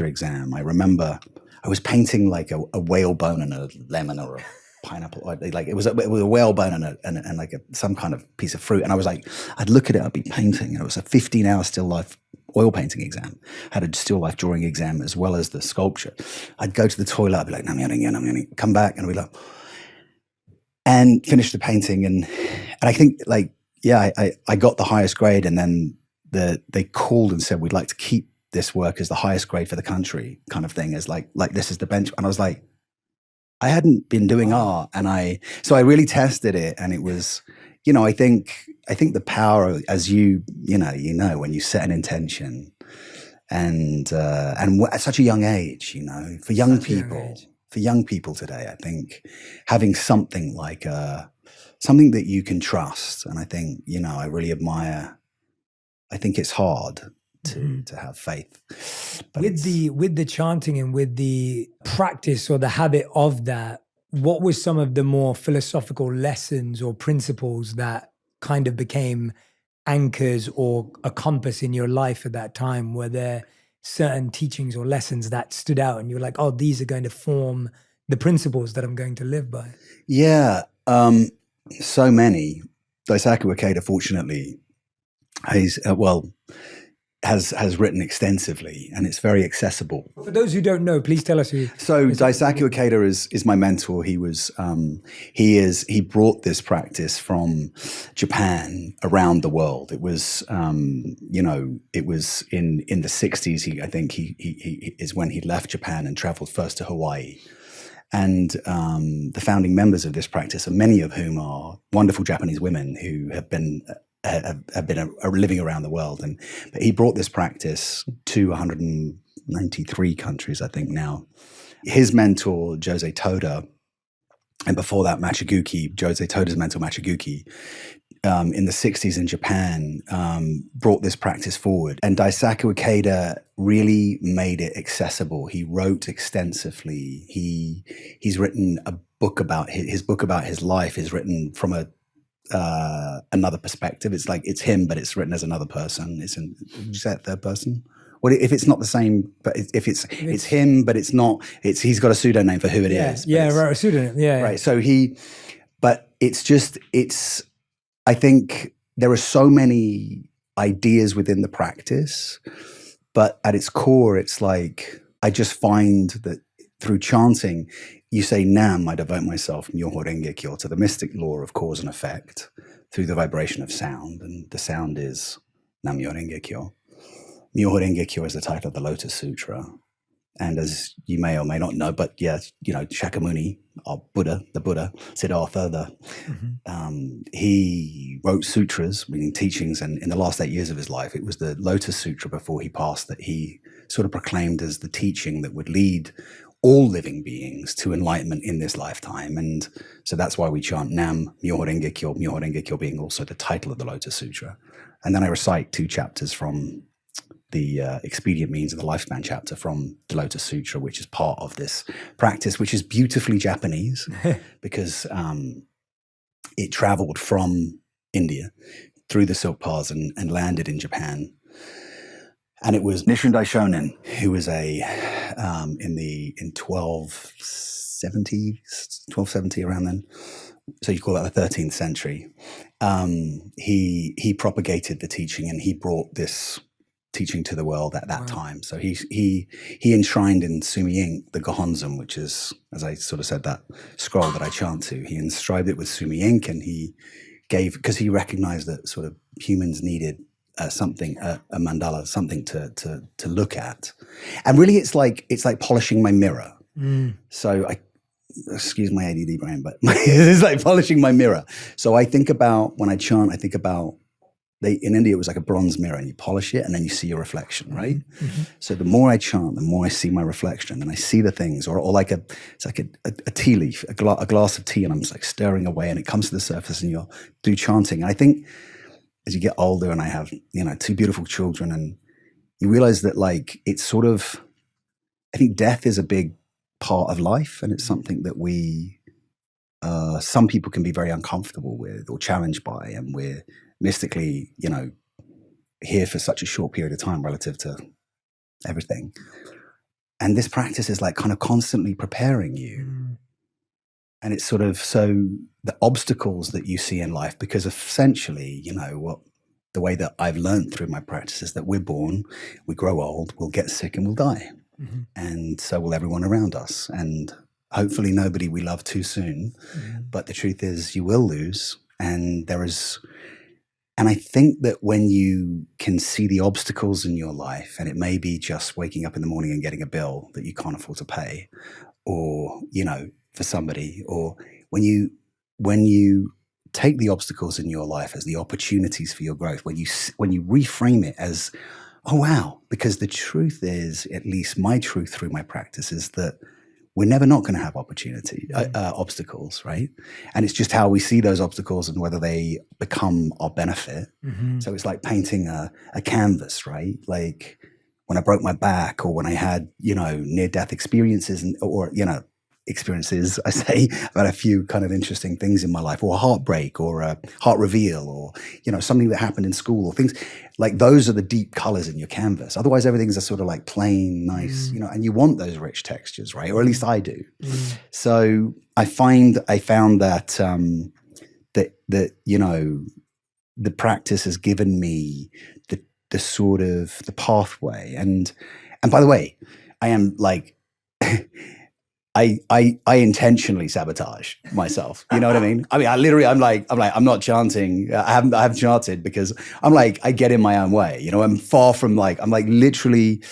exam, I remember I was painting like a whale bone and a lemon or a pineapple, or like it was a whale bone and like some kind of piece of fruit. And I was like, I'd look at it, I'd be painting, and it was a 15-hour still life oil painting exam. I had a still life drawing exam as well as the sculpture. I'd go to the toilet, I'd be like, come back, and I'd be like, and finish the painting. And I think like, yeah, I got the highest grade, and then they called and said, we'd like to keep this work as the highest grade for the country, kind of thing, as like this is the bench. And I was like, I hadn't been doing art, and so I really tested it, and it was, I think the power, as you know, when you set an intention, and at such a young age, for young people today, I think having something like something that you can trust, and I think, I really admire. I think it's hard to have faith. But with the chanting and with the practice or the habit of that, what were some of the more philosophical lessons or principles that kind of became anchors or a compass in your life at that time? Were there certain teachings or lessons that stood out and you were like, oh, these are going to form the principles that I'm going to live by? Yeah, so many. Daisaku Ikeda, fortunately, has written extensively, and it's very accessible. For those who don't know, please tell us who. So Daisaku Ikeda is my mentor. He brought this practice from Japan around the world. It was it was in the 60s. I think he is when he left Japan and traveled first to Hawaii. And the founding members of this practice, and many of whom are wonderful Japanese women who have been living around the world. But he brought this practice to 193 countries, I think now. His mentor, Jose Toda, and before that, Jose Toda's mentor, Machigoki, in the 60s in Japan, brought this practice forward. And Daisaku Ikeda really made it accessible. He wrote extensively. He's written a book about his book about his life is written from another perspective. It's like it's him, but it's written as another person. Would you say that third person? Well, if it's not the same, but if it's him, but it's not. He's got a pseudonym for who it is. Yeah, right, a pseudonym. Yeah, right. So but it's. I think there are so many ideas within the practice, but at its core, it's like I just find that through chanting, you say Nam, I devote myself, Myoho Renge Kyo, to the mystic law of cause and effect through the vibration of sound. And the sound is Nam Myoho Renge Kyo. Myoho Renge Kyo is the title of the Lotus Sutra. And as you may or may not know, but yeah, Shakyamuni, the Buddha, Siddhartha, he wrote sutras, meaning teachings, and in the last 8 years of his life, it was the Lotus Sutra before he passed that he sort of proclaimed as the teaching that would lead all living beings to enlightenment in this lifetime. And so that's why we chant Nam Myoho Renge Kyo being also the title of the Lotus Sutra. And then I recite 2 chapters from the expedient means of the lifespan chapter from the Lotus Sutra, which is part of this practice, which is beautifully Japanese because it traveled from India through the Silk Paths and landed in Japan. And it was Nichiren Daishonin, who was in 1270 around then. So you call that the 13th century. He propagated the teaching, and he brought this teaching to the world at that time. So he enshrined in Sumi ink the Gohonzon, which is, as I sort of said, that scroll that I chant to. He inscribed it with Sumi ink, and he gave, because he recognized that sort of humans needed something, a mandala, something to look at. And really, it's like polishing my mirror. So excuse my ADD brain, but it's like polishing my mirror. So I think about, when I chant, I think about, in India, it was like a bronze mirror, and you polish it and then you see your reflection, right? So the more I chant, the more I see my reflection, and I see the things, or like it's like a tea leaf, a glass of tea, and I'm just like stirring away, and it comes to the surface, and you'll do chanting. And I think as you get older, and I have, 2 beautiful children, and you realize that like, it's sort of, I think death is a big part of life, and it's something that some people can be very uncomfortable with or challenged by, and we're mystically, here for such a short period of time relative to everything. And this practice is like kind of constantly preparing you. And it's sort of, so the obstacles that you see in life, because essentially, you know, the way that I've learned through my practice is that we're born, we grow old, we'll get sick and we'll die. And so will everyone around us. And hopefully nobody we love too soon. But the truth is you will lose. And I think that when you can see the obstacles in your life, and it may be just waking up in the morning and getting a bill that you can't afford to pay, or, you know, for somebody, or when you take the obstacles in your life as the opportunities for your growth, when you reframe it as, oh wow, because the truth is, at least my truth through my practice is that we're never not going to have obstacles, right? And it's just how we see those obstacles and whether they become our benefit. So it's like painting a canvas, right? Like when I broke my back, or when I had, you know, near-death experiences, or, you know, experiences, I say, about a few kind of interesting things in my life, or a heartbreak, or a heart reveal, or, you know, something that happened in school, or things like those are the deep colors in your canvas. Otherwise, everything's a sort of like plain, nice, you know, and you want those rich textures, right? Or at least I do. So I found that, that, you know, the practice has given me the sort of the pathway. And by the way, I am like, I intentionally sabotage myself. You know what I mean? I mean, I'm not chanting. I haven't chanted because I'm like, I get in my own way. You know, I'm far from like, I'm like literally,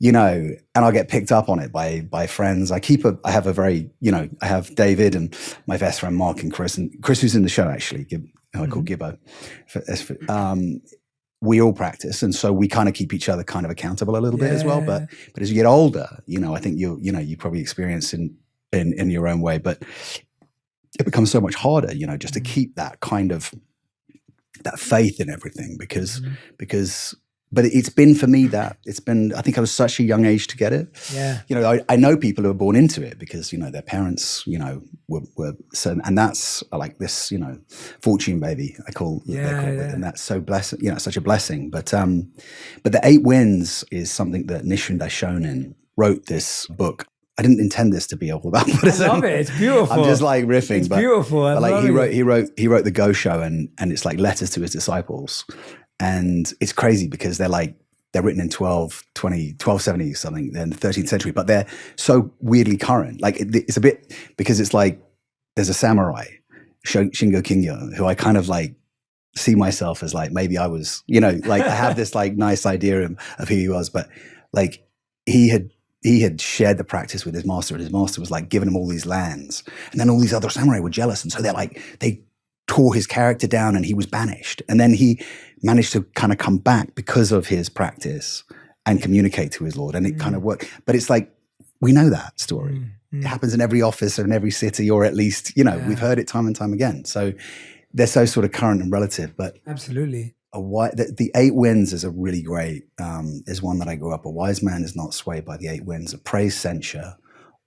you know, and I'll get picked up on it by friends. I have a very, you know, I have David and my best friend Mark and Chris who's in the show actually, I call Gibbo. We all practice, and so we kind of keep each other kind of accountable a little bit as well. But as you get older, you know, I think you probably experience in your own way, but it becomes so much harder, you know, just to keep that kind of that faith in everything because but it's been for me that I think I was such a young age to get it. Yeah. You know, I know people who are born into it because, you know, their parents, you know, were so, and that's like this, you know, fortune baby, I call it. And that's so blessed, you know, such a blessing. But the 8 Winds is something that Nichiren Daishonin wrote this book. I didn't intend this to be all about Buddhism. I love it. It's beautiful. I'm just like riffing. It's beautiful. But like he wrote the Go Show, and it's like letters to his disciples. And it's crazy because they're written in 1270 something, then the 13th century, but they're so weirdly current. Like it's a bit, because it's like, there's a samurai, Shingo Kingyo, who I kind of like see myself as like, maybe I was, you know, like I have this like nice idea of who he was, but like he had shared the practice with his master, and his master was like giving him all these lands. And then all these other samurai were jealous. And so they tore his character down and he was banished. And then he managed to kind of come back because of his practice and communicate to his Lord. And it kind of worked. But it's like, we know that story. It happens in every office or in every city, or at least, you know, we've heard it time and time again. So they're so sort of current and relative, but absolutely. The 8 Winds is a really great, is one that I grew up. A wise man is not swayed by the 8 winds of praise, censure,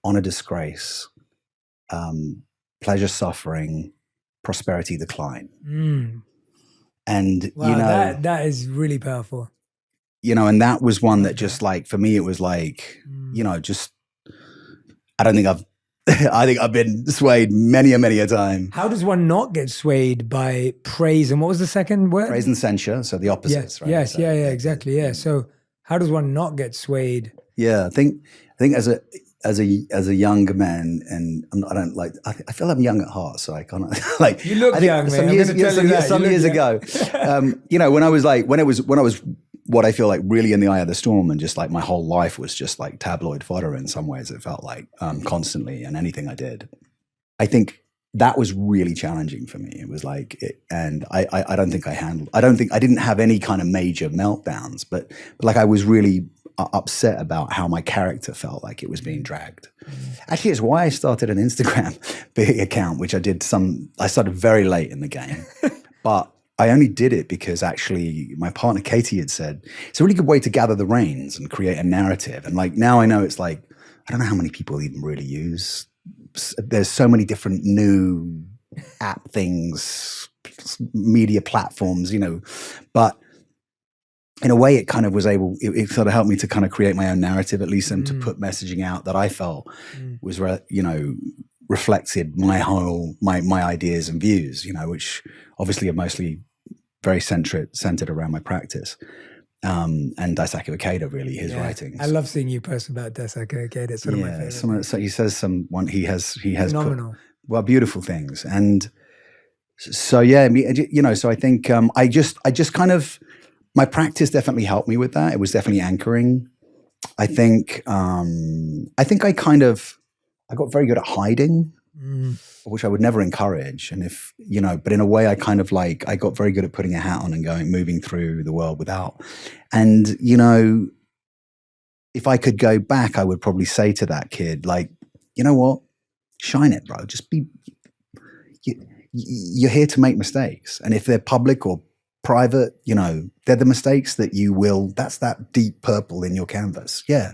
honor, disgrace, pleasure, suffering, prosperity, decline. And wow, you know, that is really powerful. You know, and that was one that just like, for me, it was like, you know, just, I think I've been swayed many a time. How does one not get swayed by praise? And what was the second word? Praise and censure. So the opposites, right? Yes, so, exactly. Yeah. So how does one not get swayed? Yeah, I think as a younger man, and I don't like, I feel I'm young at heart, so I can't like. You look young, man. Some years ago, you know, when I was what I feel like really in the eye of the storm, and just like my whole life was just like tabloid fodder in some ways. It felt like constantly, and anything I did, I think that was really challenging for me. It was like, and I don't think I didn't have any kind of major meltdowns, but like I was really upset about how my character felt like it was being dragged. Actually, it's why I started an Instagram account, which I started very late in the game, but I only did it because actually my partner Katie had said, it's a really good way to gather the reins and create a narrative. And like, now I know it's like, I don't know how many people even really use. There's so many different new app things, media platforms, you know, but in a way, it kind of was it sort of helped me to kind of create my own narrative, at least, and to put messaging out that I felt was, reflected my ideas and views, which obviously are mostly very centered around my practice. And Daisaku Ikeda, really, his writings. I love seeing you post about Daisaku Ikeda. It's one of my favorites. So he says he has phenomenal. Beautiful things. And so, so I think I just kind of, my practice definitely helped me with that. It was definitely anchoring. I think I got very good at hiding, which I would never encourage. And but in a way I kind of I got very good at putting a hat on and moving through the world without. And, if I could go back, I would probably say to that kid, you know what? Shine it, bro. Just you're here to make mistakes. And if they're public or private, they're the mistakes that's that deep purple in your canvas. Yeah.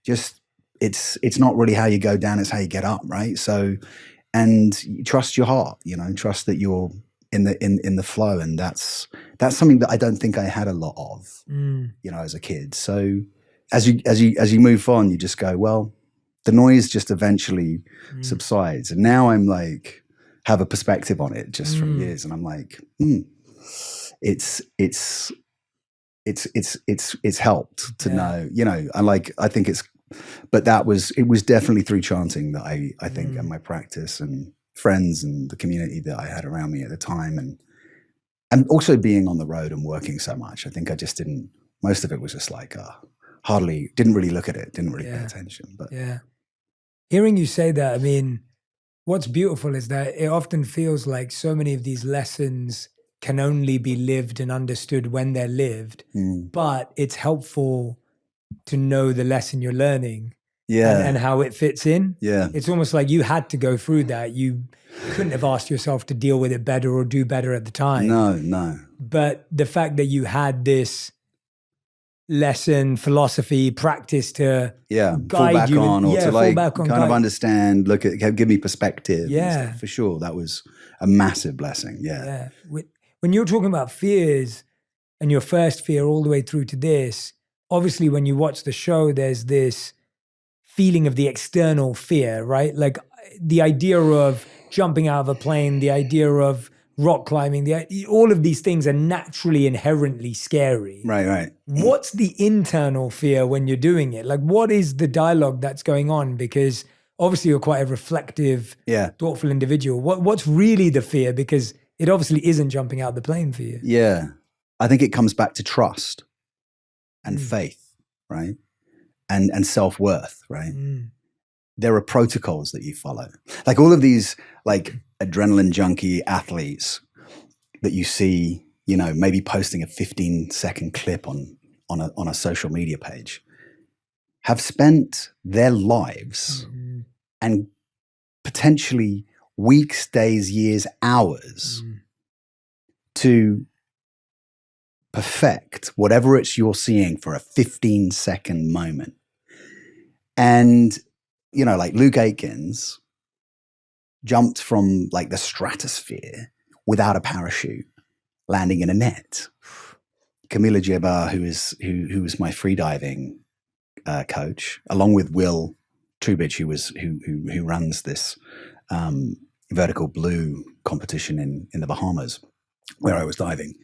Just, it's not really how you go down, it's how you get up. Right. So, and trust your heart, trust that you're in the flow. And that's something that I don't think I had a lot of, as a kid. So as you move on, you just go, well, the noise just eventually subsides. And now I'm have a perspective on it just from years. And I'm it's helped to know, and I think but it was definitely through chanting that I think, and my practice and friends and the community that I had around me at the time. And also being on the road and working so much, I think I just most of it was just didn't really look at it, didn't really pay attention. But hearing you say that, I mean, what's beautiful is that it often feels like so many of these lessons can only be lived and understood when they're lived, but it's helpful to know the lesson you're learning and how it fits in. Yeah. It's almost like you had to go through that. You couldn't have asked yourself to deal with it better or do better at the time. No. But the fact that you had this lesson, philosophy, practice to guide you fall back on, kind of understand, give me perspective. Yeah, for sure. That was a massive blessing. Yeah. When you're talking about fears and your first fear all the way through to this, obviously when you watch the show, there's this feeling of the external fear, right? Like the idea of jumping out of a plane, the idea of rock climbing, all of these things are naturally inherently scary. Right. What's the internal fear when you're doing it? What is the dialogue that's going on? Because obviously you're quite a reflective, thoughtful individual. What's really the fear? Because it obviously isn't jumping out the plane for you. Yeah. I think it comes back to trust and faith, right? And self-worth, right? There are protocols that you follow. All of these adrenaline junkie athletes that you see, maybe posting a 15-second clip on a social media page, have spent their lives and potentially weeks, days, years, hours to perfect whatever you're seeing for a 15-second moment. And, Luke Aikens jumped from the stratosphere without a parachute, landing in a net. Camila Jabbar, who was my freediving coach, along with Will Trubich, who runs this vertical blue competition in the Bahamas, where I was diving.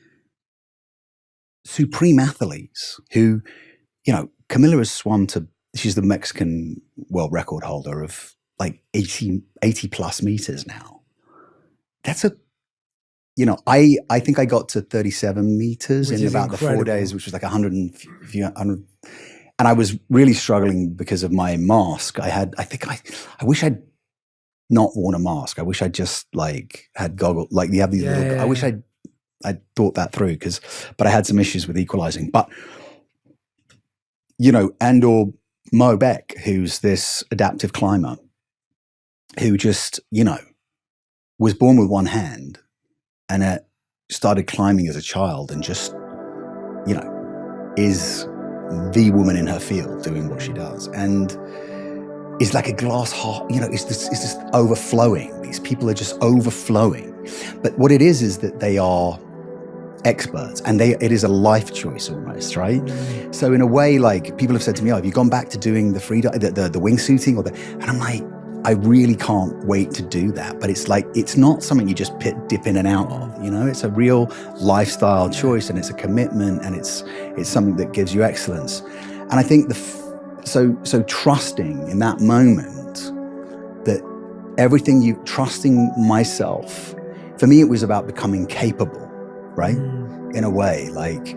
Supreme athletes who, Camila has swum she's the Mexican world record holder of 80 plus meters now. That's I think I got to 37 meters in about the 4 days, which was 100 and I was really struggling because of my mask. I wish I'd not worn a mask. I wish I just had goggles. You have these little, I wish I'd thought that through but I had some issues with equalizing. But, or Mo Beck, who's this adaptive climber who just, was born with one hand and started climbing as a child and just, is the woman in her field doing what she does. And is like a glass half, it's just overflowing. These people are just overflowing. But what it is that they are experts, and it is a life choice almost, right? So in a way, like, people have said to me, "Oh, have you gone back to doing the the wingsuiting?" And I'm like, I really can't wait to do that. But it's like, it's not something you just dip in and out of, you know? It's a real lifestyle choice, and it's a commitment, and it's something that gives you excellence. And I think so trusting in that moment that trusting myself, for me, it was about becoming capable, right? In a way, like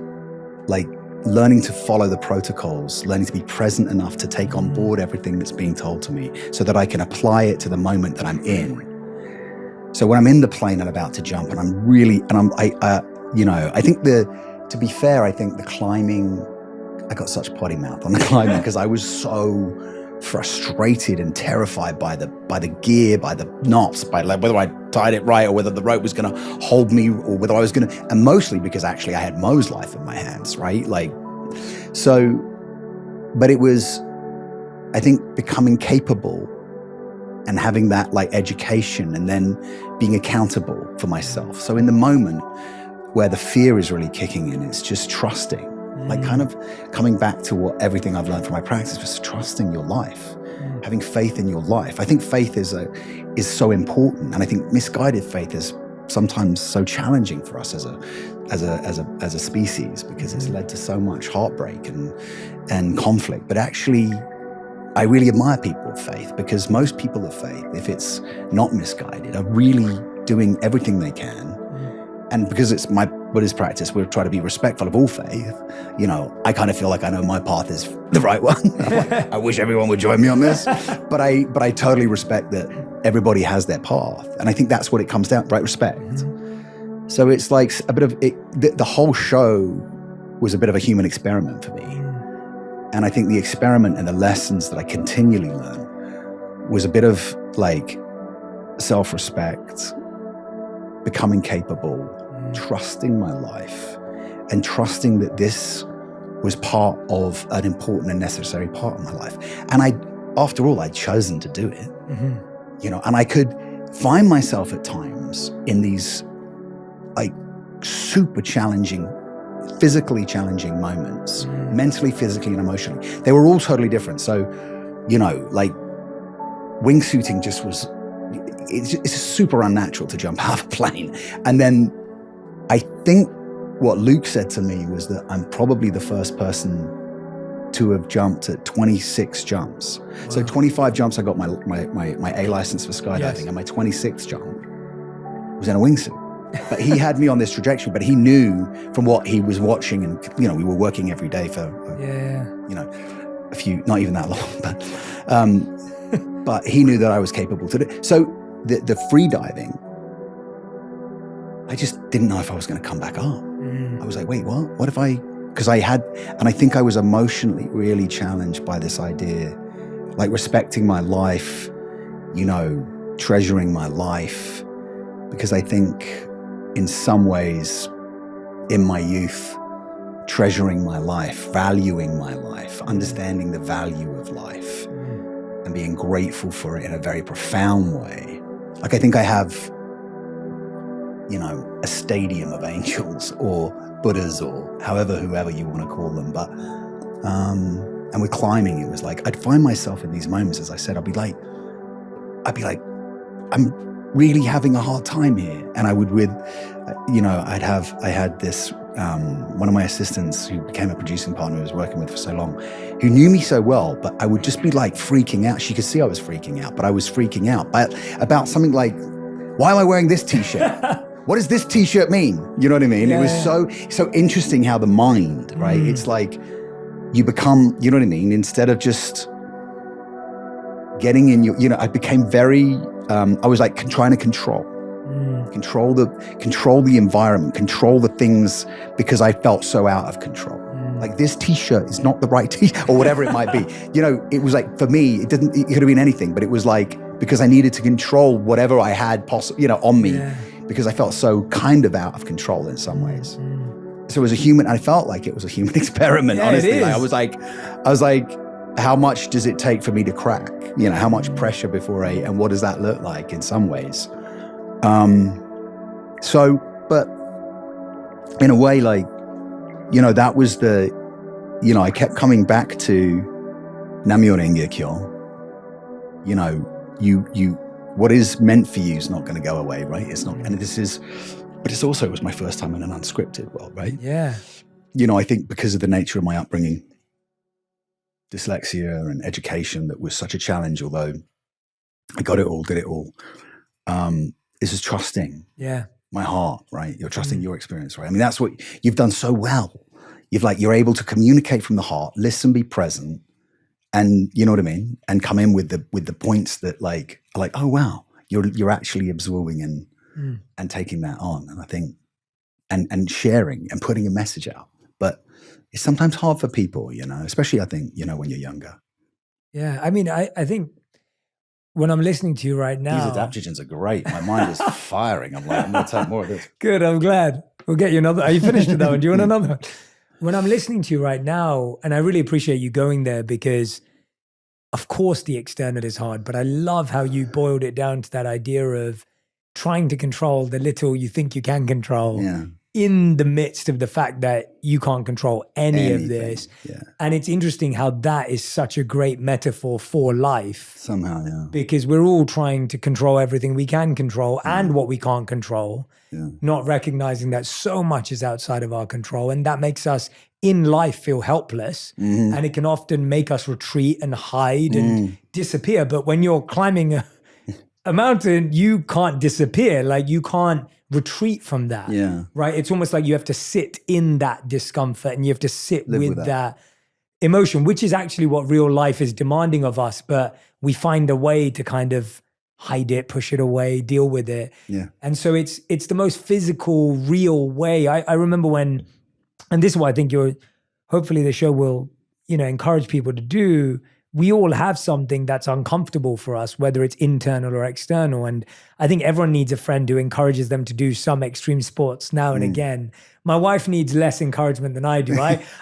learning to follow the protocols, learning to be present enough to take on board everything that's being told to me so that I can apply it to the moment that I'm in. So when I'm in the plane and about to jump, and I think to be fair, I think the climbing, I got such potty mouth on the climbing because I was so frustrated and terrified by the gear, by the knots, by like whether I tied it right or whether the rope was going to hold me, or whether I was going to, and mostly because actually I had Mo's life in my hands, right? Like, so, but it was, I think, becoming capable and having that like education, and then being accountable for myself. So in the moment where the fear is really kicking in, it's just trusting. Like, kind of coming back to everything I've learned from my practice, was trusting your life, having faith in your life. I think faith is so important, and I think misguided faith is sometimes so challenging for us as a species, because it's led to so much heartbreak and conflict. But actually, I really admire people of faith, because most people of faith, if it's not misguided, are really doing everything they can. And because it's my Buddhist practice, we try to be respectful of all faith. You know, I kind of feel like I know my path is the right one. Like, I wish everyone would join me on this. But I totally respect that everybody has their path. And I think that's what it comes down to, right? Respect. So it's like a bit of it. The whole show was a bit of a human experiment for me. And I think the experiment and the lessons that I continually learn was a bit of like self-respect, becoming capable, trusting my life, and trusting that this was part of an important and necessary part of my life. And after all, I'd chosen to do it, you know, and I could find myself at times in these like super challenging, physically challenging moments, mentally, physically, and emotionally. They were all totally different. So, you know, like wingsuiting just was, it's super unnatural to jump out of a plane. And then I think what Luke said to me was that I'm probably the first person to have jumped at 26 jumps. Wow. So 25 jumps, I got my A license for skydiving, yes. And my 26th jump was in a wingsuit. But he had me on this trajectory, but he knew from what he was watching, and, you know, we were working every day for, you know, a few, not even that long, but he knew that I was capable to do it. So the free diving, I just didn't know if I was going to come back up. I was like, wait, what? What if because I had, and I think I was emotionally really challenged by this idea, like respecting my life, you know, treasuring my life, because I think in some ways in my youth, treasuring my life, valuing my life, understanding the value of life, and being grateful for it in a very profound way. Like, I think I have, you know, a stadium of angels or Buddhas or whoever you want to call them. But, and with climbing, it was like, I'd find myself in these moments, as I said, I'd be like, I'm really having a hard time here. And I would you know, I had this, one of my assistants who became a producing partner who I was working with for so long, who knew me so well, but I would just be like freaking out. She could see I was freaking out, but I was freaking out about something like, why am I wearing this t-shirt? What does this t-shirt mean? You know what I mean? Yeah. It was so interesting how the mind, right? It's like you become, you know what I mean? Instead of just getting in your, you know, I became very, I was like trying to control the environment, control the things, because I felt so out of control. Like, this t-shirt is not the right t-shirt, or whatever it might be. You know, it was like, for me, it could have been anything, but it was like, because I needed to control whatever I had you know, on me, because I felt so kind of out of control in some ways. So as a human, I felt like it was a human experiment, honestly. Like, I was like, how much does it take for me to crack? You know, how much pressure before and what does that look like in some ways? But in a way, like, you know, that was the, you know, I kept coming back to Namyo Renge Kyo. You know, what is meant for you is not going to go away, right? It's not, and this is, but it's also, it was my first time in an unscripted world, right? Yeah. You know, I think because of the nature of my upbringing, dyslexia and education, that was such a challenge, although I got it all, did it all. This is trusting my heart, right? You're trusting your experience, right? I mean, that's what you've done so well. You're able to communicate from the heart, listen, be present, and you know what I mean? And come in with the points that like, are like, oh wow, you're actually absorbing and taking that on. And I think, and sharing and putting a message out. But it's sometimes hard for people, you know, especially I think, you know, when you're younger. Yeah. I mean, I think when I'm listening to you right now. These adaptogens are great. My mind is firing. I'm like, I'm going to take more of this. Good. I'm glad. We'll get you another. Are you finished with that one? Do you want another one? When I'm listening to you right now, and I really appreciate you going there, because of course the external is hard, but I love how you boiled it down to that idea of trying to control the little you think you can control in the midst of the fact that you can't control anything of this. Yeah. And it's interesting how that is such a great metaphor for life. Somehow, yeah. Because we're all trying to control everything we can control and what we can't control, not recognizing that so much is outside of our control. And that makes us in life feel helpless. And it can often make us retreat and hide and disappear. But when you're climbing a mountain, you can't disappear. Like, you can't retreat from that. Yeah. Right? It's almost like you have to sit in that discomfort and you have to sit with that emotion, which is actually what real life is demanding of us. But we find a way to kind of hide it, push it away, deal with it. Yeah. And so it's the most physical, real way. I remember when, and this is what I think hopefully the show will, you know, encourage people to do. We all have something that's uncomfortable for us, whether it's internal or external. And I think everyone needs a friend who encourages them to do some extreme sports now and again. My wife needs less encouragement than I do.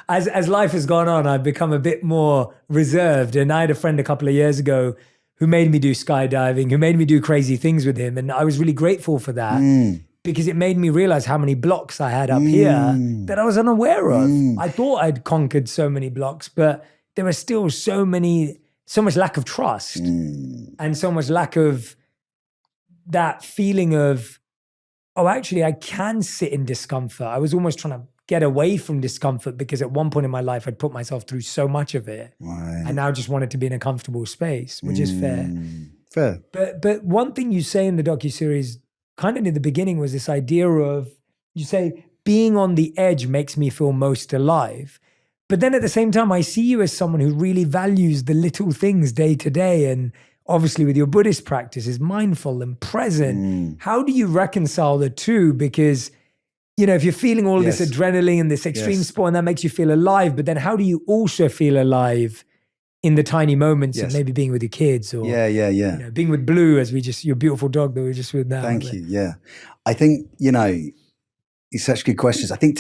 As life has gone on, I've become a bit more reserved. And I had a friend a couple of years ago who made me do skydiving, who made me do crazy things with him. And I was really grateful for that because it made me realize how many blocks I had up here that I was unaware of. I thought I'd conquered so many blocks, but there was still so much lack of trust and so much lack of that feeling of, oh, actually, I can sit in discomfort. I was almost trying to get away from discomfort because at one point in my life, I'd put myself through so much of it. Right. And now just wanted to be in a comfortable space, which is fair. Fair. But one thing you say in the docuseries, kind of in the beginning, was this idea of, you say, being on the edge makes me feel most alive. But then at the same time, I see you as someone who really values the little things day to day. And obviously with your Buddhist practice is mindful and present. How do you reconcile the two? Because, you know, if you're feeling all this adrenaline and this extreme sport, and that makes you feel alive, but then how do you also feel alive in the tiny moments of maybe being with your kids or you know, being with Blue, as your beautiful dog that we were just with now. Thank you. Yeah. I think, you know, it's such good questions. I think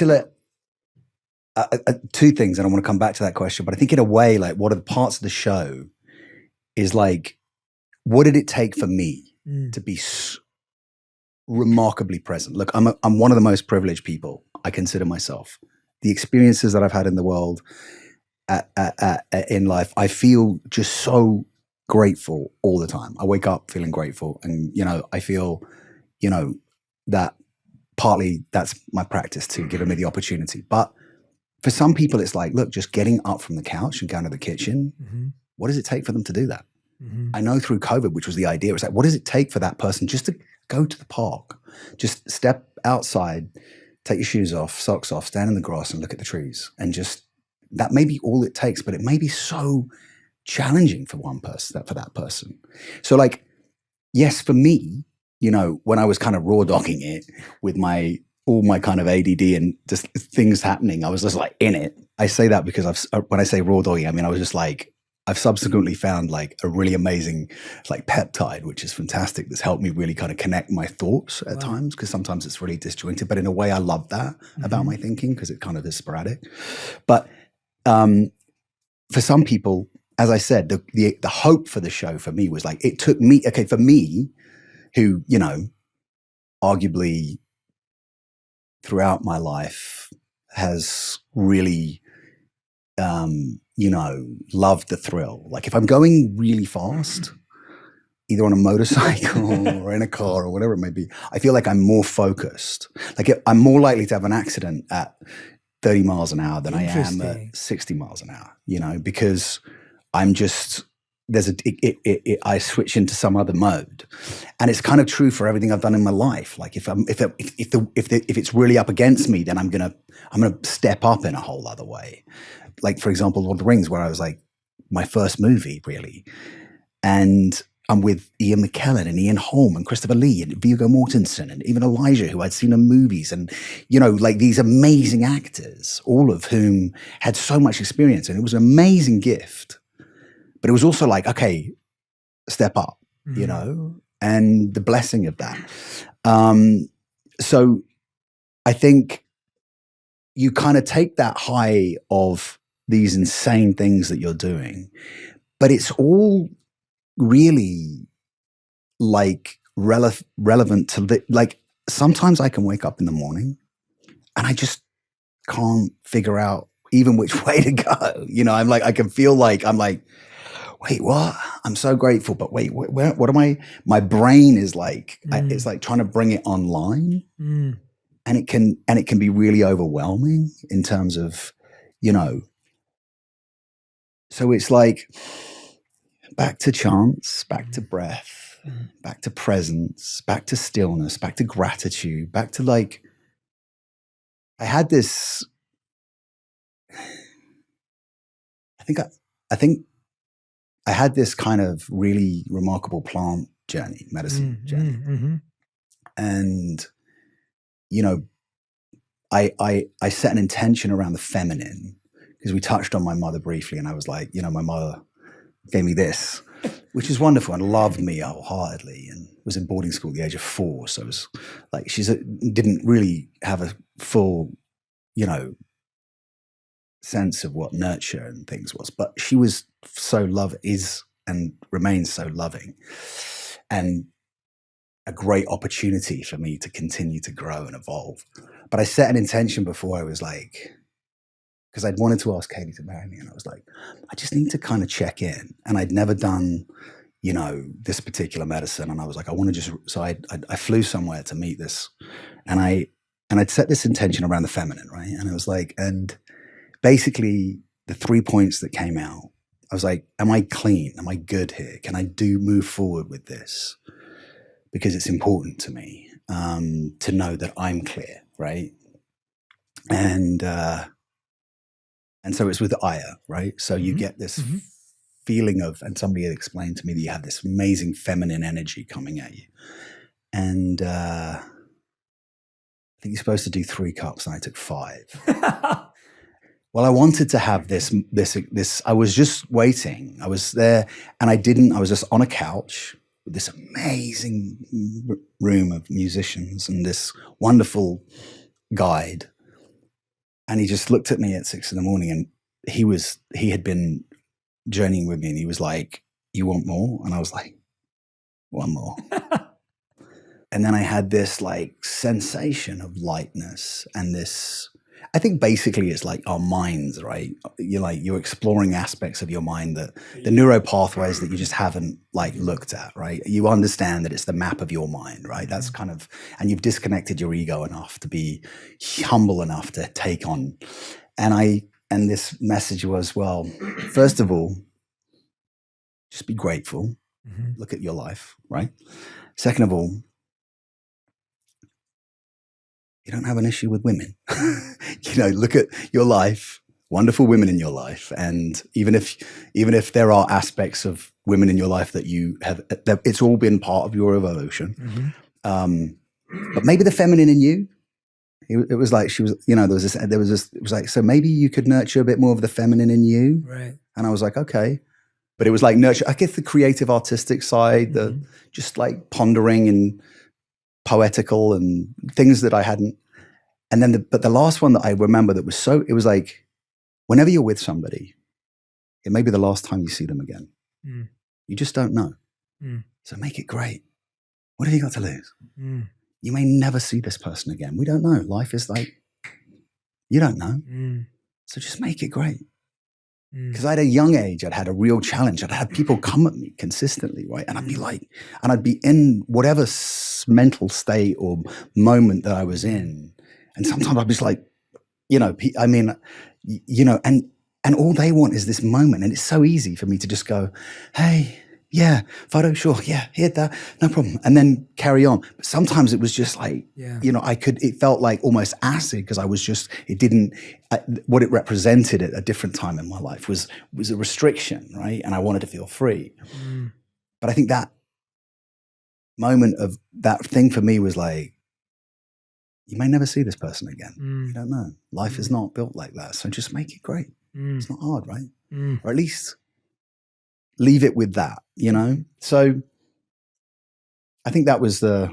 two things, and I want to come back to that question, but I think in a way, like, what are the parts of the show is like, what did it take for me to be remarkably present? Look, I'm one of the most privileged people, I consider myself. The experiences that I've had in the world, in life, I feel just so grateful all the time. I wake up feeling grateful, and, you know, I feel, you know, that partly that's my practice to give me the opportunity. But for some people, it's like, look, just getting up from the couch and going to the kitchen. What does it take for them to do that? I know through COVID, which was the idea, it's like, what does it take for that person just to go to the park, just step outside, take your shoes off, socks off, stand in the grass and look at the trees, and just, that may be all it takes, but it may be so challenging for one person, for that person. So like, yes, for me, you know, when I was kind of raw dogging it with all my kind of ADD and just things happening, I was just like in it. I say that because when I say raw dogging, I mean, I was just like, I've subsequently found like a really amazing like peptide, which is fantastic. That's helped me really kind of connect my thoughts at times, because sometimes it's really disjointed, but in a way I love that about my thinking, because it kind of is sporadic. But for some people, as I said, the hope for the show for me was like, it took me, okay, for me, who, you know, arguably throughout my life has really, loved the thrill. Like if I'm going really fast, either on a motorcycle or in a car or whatever it may be, I feel like I'm more focused. Like I'm more likely to have an accident at 30 miles an hour than I am at 60 miles an hour, because I'm just, I switch into some other mode. And it's kind of true for everything I've done in my life. Like if it's really up against me, then I'm going to step up in a whole other way. Like for example, Lord of the Rings, where I was like my first movie really. And I'm with Ian McKellen and Ian Holm and Christopher Lee and Viggo Mortensen and even Elijah, who I'd seen in movies, and, like these amazing actors, all of whom had so much experience. And it was an amazing gift. But it was also like, okay, step up, and the blessing of that. So I think you kind of take that high of these insane things that you're doing, but it's all really like relevant to like sometimes I can wake up in the morning and I just can't figure out even which way to go. I'm like, I can feel like I'm like, wait, what? I'm so grateful, but wait, what am I? My brain is like, it's like trying to bring it online, and it can be really overwhelming in terms of, so it's like back to chance, back to breath, back to presence, back to stillness, back to gratitude, back to like, I had this, I think I had this kind of really remarkable plant journey, medicine journey. And, I set an intention around the feminine because we touched on my mother briefly. And I was like, my mother gave me this, which is wonderful and loved me wholeheartedly and was in boarding school at the age of 4. So it was like, didn't really have a full, sense of what nurture and things was, but she was is and remains so loving, and a great opportunity for me to continue to grow and evolve. But I set an intention before I was like, because I'd wanted to ask Katie to marry me, and I was like, I just need to kind of check in. And I'd never done, this particular medicine, and I was like, I want to just. So I flew somewhere to meet this, and I'd set this intention around the feminine, right? And I was like, and basically the 3 points that came out, I was like, am I clean? Am I good here? Can I move forward with this? Because it's important to me to know that I'm clear, right? And so it's with Aya, right? So you get this feeling of, and somebody had explained to me that you have this amazing feminine energy coming at you. And I think you're supposed to do 3 cups, and I took 5. Well, I wanted to have this, I was just waiting. I was there and I was just on a couch with this amazing room of musicians and this wonderful guide. And he just looked at me at 6 a.m. and he had been journeying with me, and he was like, you want more? And I was like, one more. And then I had this like sensation of lightness and this, I think basically it's like our minds, right? You're exploring aspects of your mind that the neuro pathways that you just haven't like looked at, right? You understand that it's the map of your mind, right? That's kind of, and you've disconnected your ego enough to be humble enough to take on. And this message was, well, first of all, just be grateful. Look at your life, right? Second of all, you don't have an issue with women. Look at your life, wonderful women in your life. And even if there are aspects of women in your life that you have, that it's all been part of your evolution. But maybe the feminine in you, it was like, she was, it was like, so maybe you could nurture a bit more of the feminine in you. Right. And I was like, okay. But it was like nurture, I guess the creative artistic side, the just like pondering and poetical and things that I hadn't. And then but the last one that I remember that was it was like, whenever you're with somebody, it may be the last time you see them again. You just don't know. So make it great. What have you got to lose? you may never see this person again. We don't know. Life is like, you don't know. So just make it great. Because at a young age, I'd had a real challenge. I'd had people come at me consistently, right? And I'd be like, and I'd be in whatever mental state or moment that I was in. And sometimes I'd be just like, I mean, and all they want is this moment. And it's so easy for me to just go, hey, yeah, photo, sure, yeah, here, that, no problem. And then carry on. But sometimes it was just like, it felt like almost acid because I was just, what it represented at a different time in my life was a restriction, right? And I wanted to feel free. But I think that moment of that thing for me was like, you may never see this person again. You don't know. Life is not built like that. So just make it great. It's not hard, right? Or at least leave it with that, So I think that was did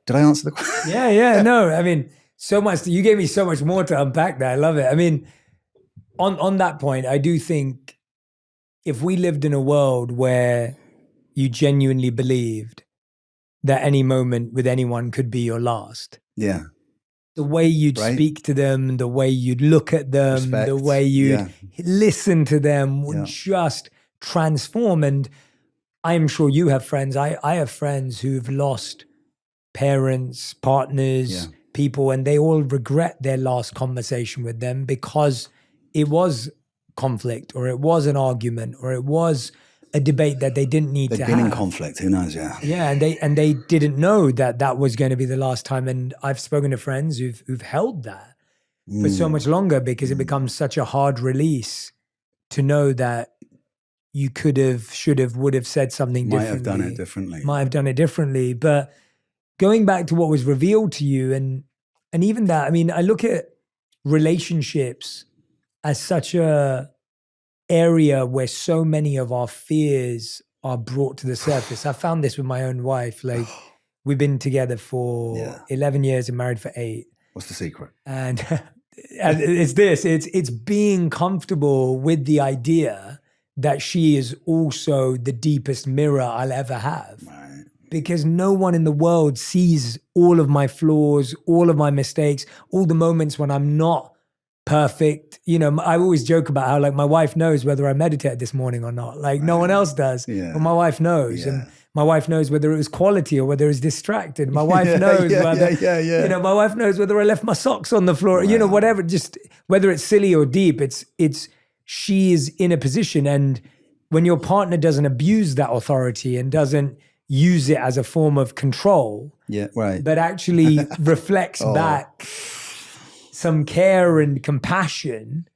I answer the question? Yeah. No, I mean, so much, you gave me so much more to unpack there. I love it. I mean, on that point, I do think if we lived in a world where you genuinely believed that any moment with anyone could be your last. Yeah. The way you'd speak to them, the way you'd look at them, Respect. The way you'd listen to them would just transform. And I'm sure you have friends. I have friends who've lost parents, partners, people, and they all regret their last conversation with them because it was conflict or it was an argument or it was a debate that they didn't need to have. They've been in conflict, who knows, Yeah, and they didn't know that was going to be the last time. And I've spoken to friends who've held that for so much longer because it becomes such a hard release to know that you could have, should have, would have said something differently. Might have done it differently. But going back to what was revealed to you and even that, I mean, I look at relationships as such a area where so many of our fears are brought to the surface. I found this with my own wife. Like, we've been together for 11 years and married for 8. What's the secret? And it's being comfortable with the idea that she is also the deepest mirror I'll ever have. Right. Because no one in the world sees all of my flaws, all of my mistakes, all the moments when I'm not perfect. I always joke about how like my wife knows whether I meditated this morning or not. Like no one else does, but my wife knows. And my wife knows whether it was quality or whether it was distracted. My wife knows whether, my wife knows whether I left my socks on the floor, whatever, just whether it's silly or deep, she is in a position. And when your partner doesn't abuse that authority and doesn't use it as a form of control, but actually reflects back some care and compassion,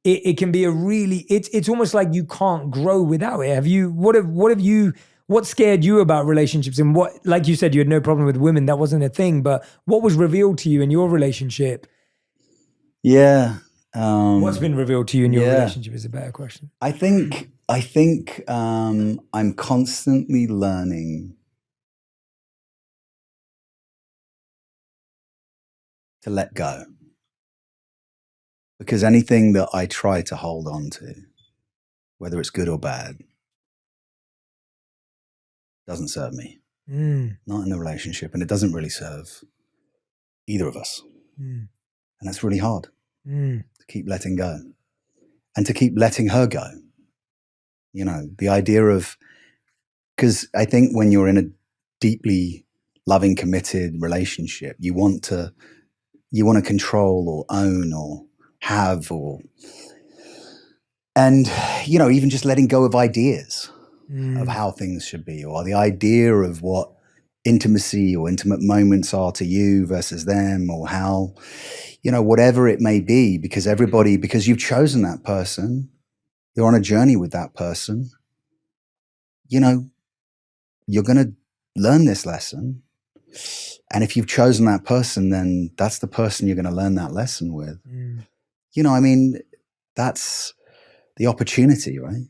it can be a really, it's almost like you can't grow without it. What scared you about relationships and what, like you said, you had no problem with women, that wasn't a thing, but what was revealed to you in your relationship? Yeah. What's been revealed to you in your relationship is a better question. I think I'm constantly learning to let go. Because anything that I try to hold on to, whether it's good or bad, doesn't serve me. Not in the relationship, and it doesn't really serve either of us. And that's really hard to keep letting go and to keep letting her go. The idea of, because I think when you're in a deeply loving, committed relationship, you want to control or own or have even just letting go of ideas of how things should be, or the idea of what intimacy or intimate moments are to you versus them, or how, whatever it may be, because you've chosen that person, you're on a journey with that person, you're going to learn this lesson. And if you've chosen that person, then that's the person you're going to learn that lesson with. That's the opportunity, right?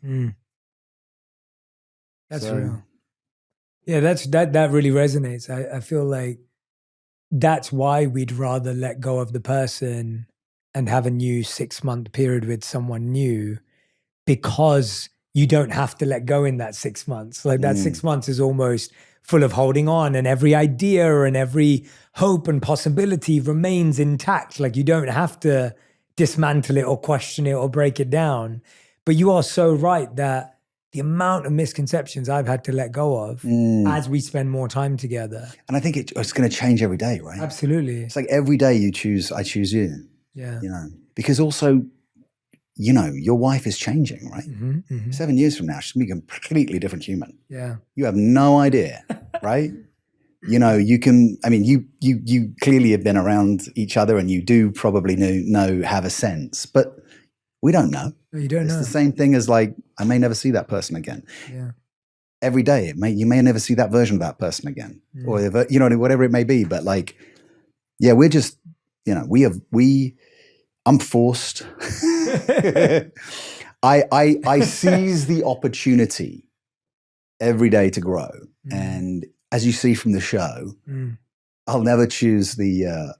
That's real. Yeah, that really resonates. I feel like that's why we'd rather let go of the person and have a new 6-month period with someone new, because you don't have to let go in that 6 months. Like that 6 months is almost full of holding on, and every idea and every hope and possibility remains intact. Like you don't have to dismantle it or question it or break it down. But you are so right that the amount of misconceptions I've had to let go of as we spend more time together. And I think it's going to change every day, right? Absolutely. It's like every day I choose you. Yeah. You know, because also, you know, your wife is changing, right? 7 years from now, she's going to be a completely different human. Yeah. You have no idea, right? You know, you clearly have been around each other, and you do probably have a sense, but we don't know. You don't know. It's the same thing as like, I may never see that person again. Yeah. Every day, you may never see that version of that person again, or you know, whatever it may be. But like, yeah, we're just, you know, I'm forced. I seize the opportunity every day to grow, and as you see from the show, I'll never choose the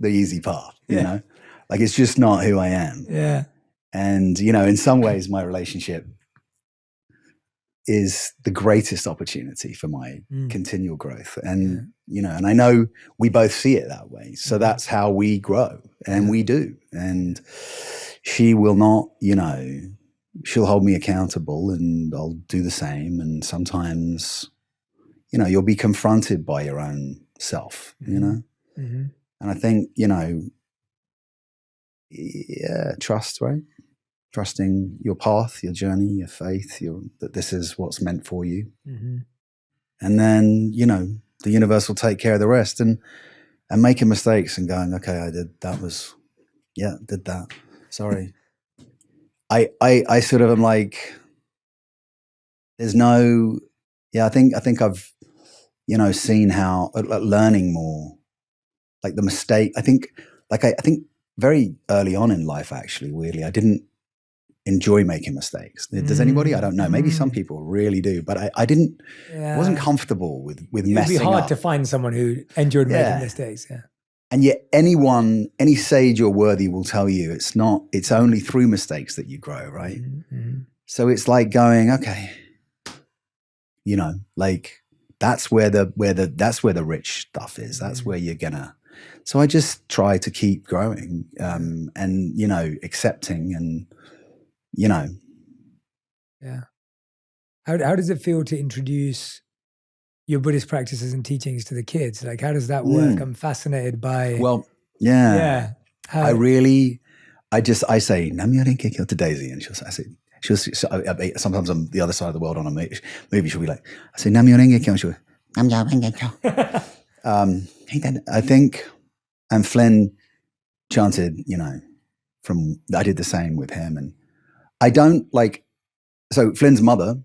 easy path. You know, like it's just not who I am. Yeah. And you know, in some ways, my relationship is the greatest opportunity for my continual growth. And you know, and I know we both see it that way. So that's how we grow, and we do. And she will not, you know, she'll hold me accountable, and I'll do the same. And sometimes, you know, you'll be confronted by your own self, you know? And I think, you know, trust, right? Trusting your path, your journey, your faith, that this is what's meant for you. And then, you know, the universe will take care of the rest, and making mistakes and going, okay, did that. Sorry. I sort of am like, there's no, I think I've, you know, seen how, learning more, like the mistake, I think very early on in life, actually, weirdly, I didn't enjoy making mistakes. Does anybody? I don't know. Maybe some people really do, but I didn't. I wasn't comfortable with messing up. It'd be hard to find someone who enjoyed making mistakes. Yeah. And yet, any sage or worthy will tell you it's only through mistakes that you grow, right? So it's like going, okay, you know, like that's where the rich stuff is. That's where you're gonna. So I just try to keep growing, and you know, accepting, and you know. Yeah. How does it feel to introduce your Buddhist practices and teachings to the kids? Like, how does that work? I'm fascinated by. Well, yeah. I say Nam-myoho Renge Kyo to Daisy, and sometimes on the other side of the world on a movie, she'll be like, I say Nam-myoho Renge Kyo, and she'll go, Nam-myoho Renge Kyo. I think, and Flynn chanted, you know, I did the same with him, and I don't like, so Flynn's mother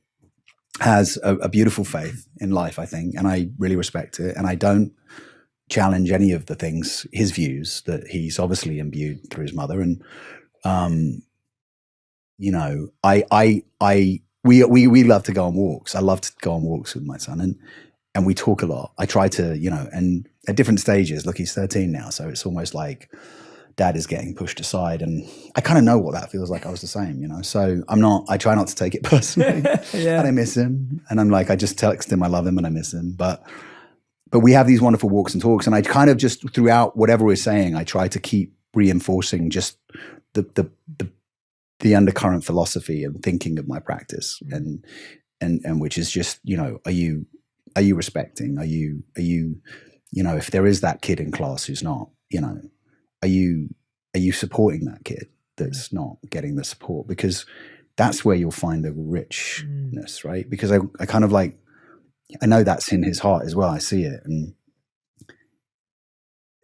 has a beautiful faith in life, I think, and I really respect it. And I don't challenge any of the things, his views that he's obviously imbued through his mother. And, you know, we love to go on walks. I love to go on walks with my son, and we talk a lot. I try to, you know, and at different stages, look, he's 13 now. So it's almost like dad is getting pushed aside, and I kind of know what that feels like. I was the same, you know, so I try not to take it personally. And I miss him, and I'm like, I just text him I love him and I miss him, but we have these wonderful walks and talks, and I kind of just, throughout whatever we're saying, I try to keep reinforcing just the undercurrent philosophy and thinking of my practice, and which is just, you know, are you respecting, are you you know, if there is that kid in class who's not, you know, are you supporting that kid that's not getting the support? Because that's where you'll find the richness, right? Because I kind of like, I know that's in his heart as well. I see it. And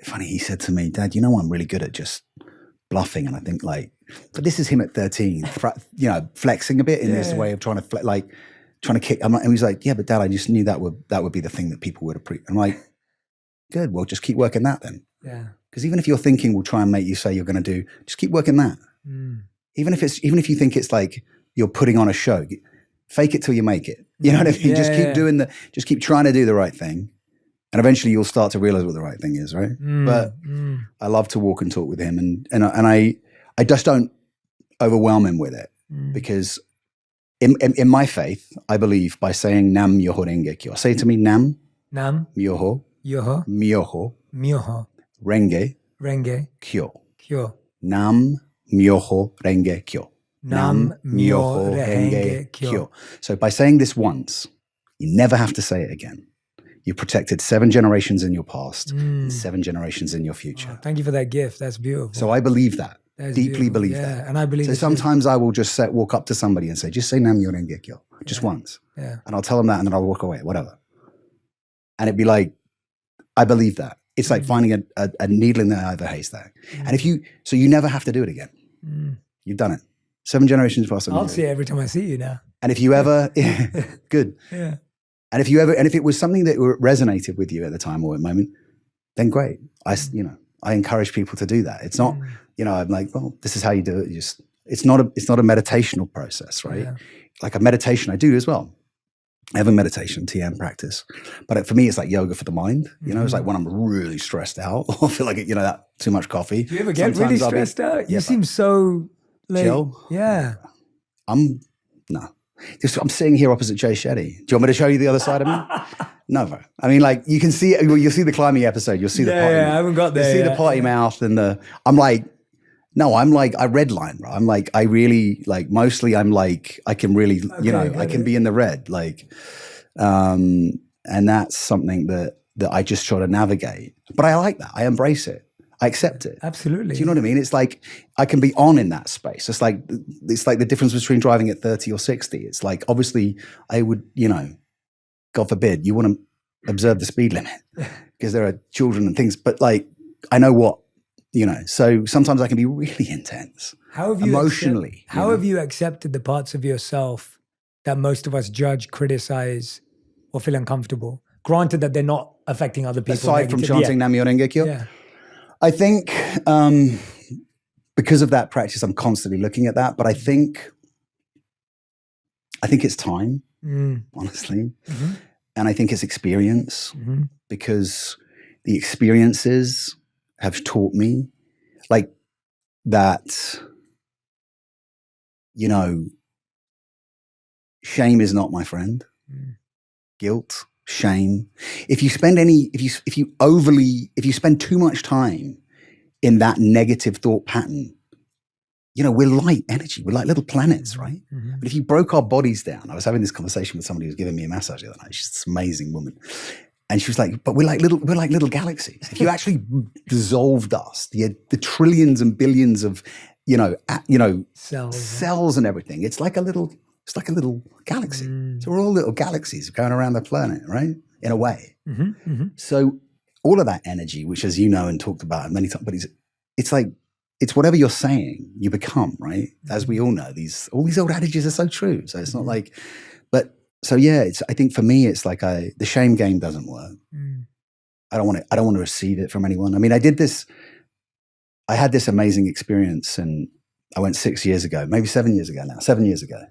funny, he said to me, Dad, you know, I'm really good at just bluffing. And I think like, but this is him at 13, you know, flexing a bit in this way of trying to kick. And he's like, yeah, but Dad, I just knew that would be the thing that people would appreciate. I'm like, good, well, just keep working that then. Yeah. Because even if your thinking will try and make you say you're going to do, just keep working that. Even if you think it's like you're putting on a show, fake it till you make it. You know what I mean? Just keep trying to do the right thing. And eventually you'll start to realize what the right thing is, right? But I love to walk and talk with him, and I just don't overwhelm him with it, because In my faith, I believe by saying Nam Myoho Renge Kyo. Say it to me, Nam Nam Myoho Yoho Myoho Myoho Renge Renge Kyo. Kyo. Nam Myoho Renge Kyo. Nam Myoho Renge Kyo. So by saying this once, you never have to say it again. You protected 7 generations in your past and 7 generations in your future. Oh, thank you for that gift. That's beautiful. So I believe that. That's Deeply beautiful. believe Yeah, that. and I believe So it too. sometimes I will just walk up to somebody and say, just say Nam Myoho Renge Kyo. Just once. Yeah. And I'll tell them that and then I'll walk away, whatever. And it'd be like, I believe that. It's like finding a needle in the eye of a haystack. And so you never have to do it again. You've done it. 7 generations past. I'll see it every time I see you now. And if you ever, good. Yeah. And if it was something that resonated with you at the time or at the moment, then great. I encourage people to do that. It's not, I'm like, well, this is how you do it. It's not a meditational process, right? Yeah. Like a meditation I do as well. I have a meditation TM practice, but for me, it's like yoga for the mind. It's like when I'm really stressed out or feel like, that too much coffee. Do you ever get really stressed out? You seem so chill. Yeah. I'm sitting here opposite Jay Shetty. Do you want me to show you the other side of me? No, bro. I mean, like you'll see the climbing episode. You'll see the potty. Yeah, I haven't got there. You'll see the potty mouth and I redline, bro. I'm like, I really like, mostly I'm like, I can really, I can be in the red. Like, and that's something that I just try to navigate. But I like that. I embrace it. I accept it. Absolutely. Do you know what I mean? It's like I can be on in that space. It's like the difference between driving at 30 or 60. It's like obviously I would, God forbid, you want to observe the speed limit because there are children and things. But like I know what, so sometimes I can be really intense. How have you emotionally? Have you accepted the parts of yourself that most of us judge, criticize, or feel uncomfortable? Granted that they're not affecting other people. Aside from chanting Nam Myoho Renge Kyo? Yeah. I think because of that practice, I'm constantly looking at that. But I think it's time, honestly. Mm-hmm. And I think it's experience because the experiences have taught me like that, shame is not my friend. Guilt. Shame. If you spend too much time in that negative thought pattern, we're light energy. We're like little planets, right? Mm-hmm. But if you broke our bodies down, I was having this conversation with somebody who was giving me a massage the other night. She's this amazing woman. And she was like, but we're like little galaxies. If you actually dissolved us, the trillions and billions of, cells and everything, it's like a little galaxy. So we're all little galaxies going around the planet, right? In a way. Mm-hmm, mm-hmm. So all of that energy, which as you know and talked about many times, but it's like, it's whatever you're saying, you become, right? As we all know, all these old adages are so true. So it's not like, but so yeah, I think for me, it's like the shame game doesn't work. I don't want to receive it from anyone. I mean, I had this amazing experience and I went 6 years ago, maybe 7 years ago now, 7 years ago.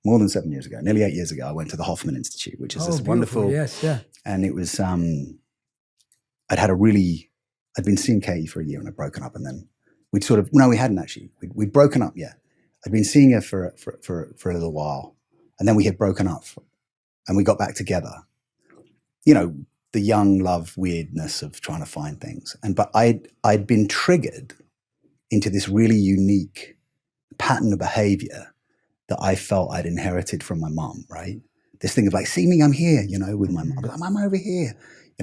More than 7 years ago, nearly 8 years ago, I went to the Hoffman Institute, which is this wonderful. Yes, yeah. And it was, I'd been seeing Katie for a year and I'd broken up, and then we hadn't actually. We'd broken up, yeah. I'd been seeing her for a little while, and then we had broken up, and we got back together. The young love weirdness of trying to find things, but I'd been triggered into this really unique pattern of behavior that I felt I'd inherited from my mom, right? This thing of like, see me, I'm here, with my mom. I'm over here.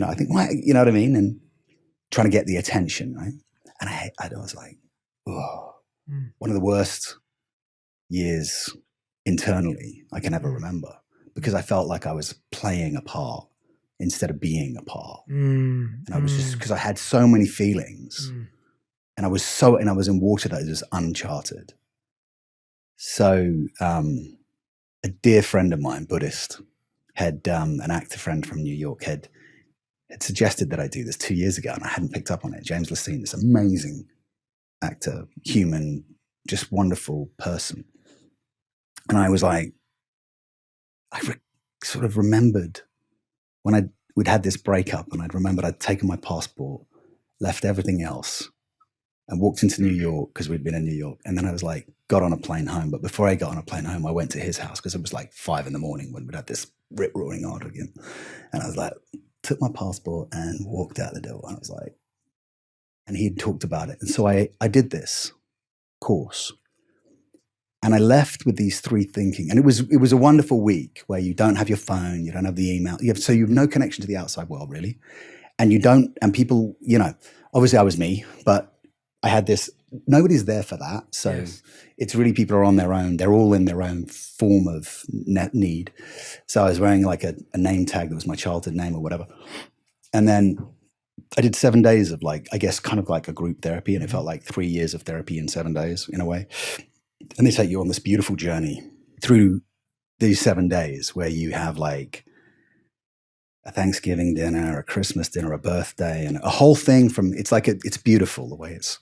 I think, why, you know what I mean? And trying to get the attention, right? And I was like, oh, one of the worst years internally I can ever remember, because I felt like I was playing a part instead of being a part. And I was just, because I had so many feelings and I was in water that was uncharted. So a dear friend of mine, Buddhist, had an actor friend from New York had suggested that I do this 2 years ago, and I hadn't picked up on it. James Lacine, this amazing actor, human, just wonderful person. And I was like, sort of remembered when we'd had this breakup, and I'd remembered I'd taken my passport, left everything else, and walked into New York because we'd been in New York. And then I was like, got on a plane home. But before I got on a plane home, I went to his house because it was like 5 a.m. when we'd had this rip-roaring argument. And I was like, took my passport and walked out the door. And I was like, and he'd talked about it. And so I did this course. And I left with these 3 thinking. And it was a wonderful week where you don't have your phone, you don't have the email. So you have no connection to the outside world, really. And you don't, and people, you know, obviously I was me, but I had this, nobody's there for that. So Yes. it's really people are on their own. They're all in their own form of need. So I was wearing like a name tag that was my childhood name or whatever. And then I did 7 days of like, I guess kind of like a group therapy. And it felt like 3 years of therapy in 7 days in a way. And they take you on this beautiful journey through these 7 days where you have like a Thanksgiving dinner, a Christmas dinner, a birthday, and a whole thing from, it's like, it's beautiful the way it's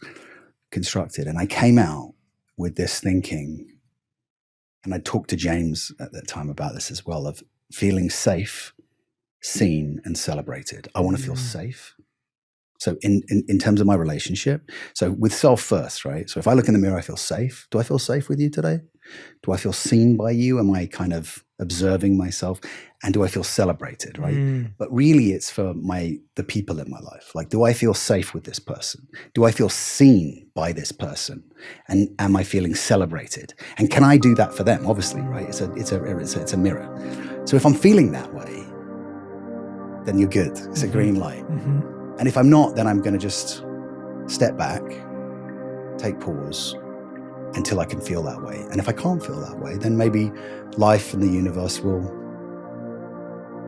constructed. And I came out with this thinking, and I talked to James at that time about this as well, of feeling safe, seen, and celebrated. I want to feel safe. So in terms of my relationship, so with self first, right? So if I look in the mirror, I feel safe. Do I feel safe with you today? Do I feel seen by you? Am I kind of observing myself? And do I feel celebrated, right? But really it's for the people in my life. Like, do I feel safe with this person? Do I feel seen by this person? And am I feeling celebrated? And can I do that for them? Obviously, right? It's a mirror. So if I'm feeling that way, then you're good. It's a green light. And if I'm not, then I'm going to just step back, take pause until I can feel that way. And if I can't feel that way, then maybe life and the universe will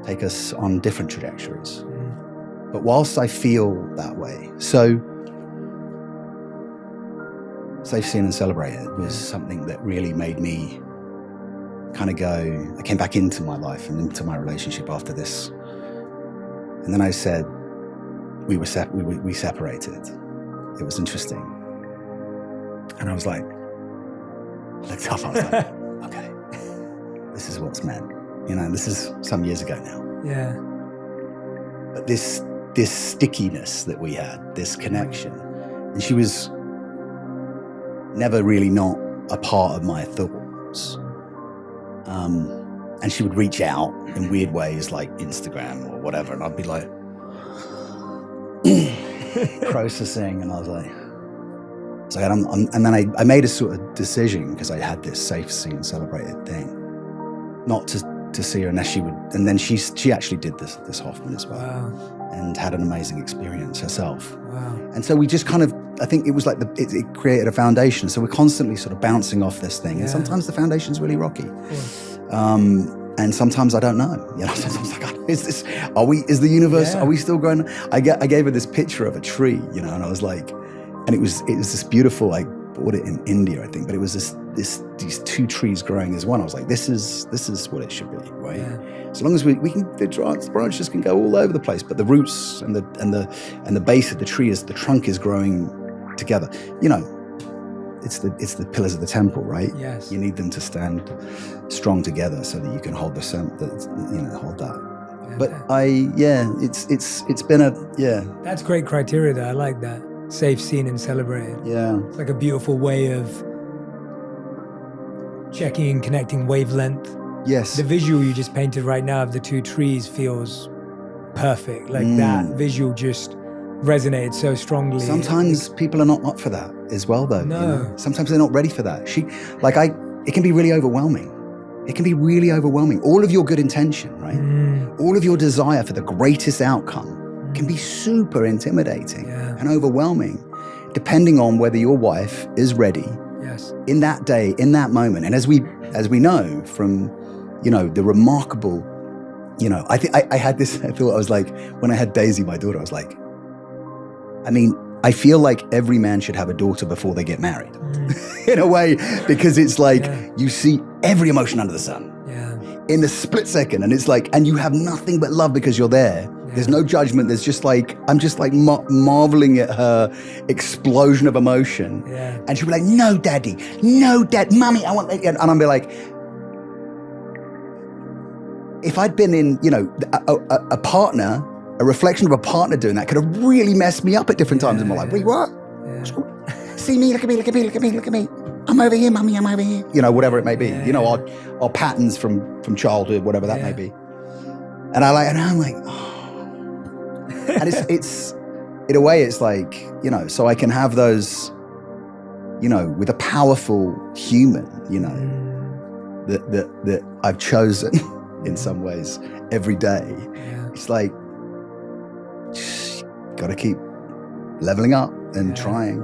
take us on different trajectories. But whilst I feel that way, so safe, seen, and celebrated was something that really made me kind of go, I came back into my life and into my relationship after this. And then I said, we separated. It was interesting. And I was like, I looked up, I was like, okay, this is what's meant. You know, this is some years ago now. Yeah. But this stickiness that we had, this connection, and she was never really not a part of my thoughts. And she would reach out in weird ways like Instagram or whatever, and I'd be like, processing, and I was like, and then I made a sort of decision because I had this safe, seen, celebrated thing, not to see her unless she would. And then she actually did this Hoffman as well. Wow. And had an amazing experience herself. Wow. And so we just kind of, I think it was like it created a foundation. So we're constantly sort of bouncing off this thing, and sometimes the foundation's really rocky. And sometimes I don't know. You know, sometimes I'm like, is the universe? Are we still growing? I gave her this picture of a tree, you know, and I was like, and it was this beautiful. I bought it in India, I think, but it was these 2 trees growing as one. I was like, this is what it should be, right? Yeah. So long as we can, the branches can go all over the place, but the roots and the base of the tree the trunk is growing together. You know, it's the pillars of the temple, right? Yes. You need them to stand strong together so that you can hold hold that. But it's been That's great criteria though. I like that. Safe, seen, and celebrated. Yeah. It's like a beautiful way of checking and connecting wavelength. Yes. The visual you just painted right now of the 2 trees feels perfect. Like that visual just resonated so strongly. Sometimes people are not up for that as well, though. No. You know? Sometimes they're not ready for that. It can be really overwhelming. It can be really overwhelming. All of your good intention, right? All of your desire for the greatest outcome can be super intimidating and overwhelming, depending on whether your wife is ready in that day, in that moment. And as we know from, you know, the remarkable, you know, I had this, I thought, I was like, when I had Daisy, my daughter, I was like, I mean, I feel like every man should have a daughter before they get married in a way, because it's like you see every emotion under the sun in the split second. And it's like, and you have nothing but love because you're there. There's no judgment. There's just like, I'm just like marveling at her explosion of emotion. Yeah. And she'll be like, no, daddy, mommy, I want that. And I'll be like, if I'd been in, you know, a partner, a reflection of a partner doing that could have really messed me up at different times in my life. Wait, what? see me, look at me, look at me, look at me, look at me. I'm over here, mummy, I'm over here. You know, whatever it may be. You know, our patterns from childhood, whatever that may be. And I'm like, oh. And it's in a way, it's like, you know, so I can have those, you know, with a powerful human, you know, that I've chosen in some ways every day. It's like, got to keep leveling up and trying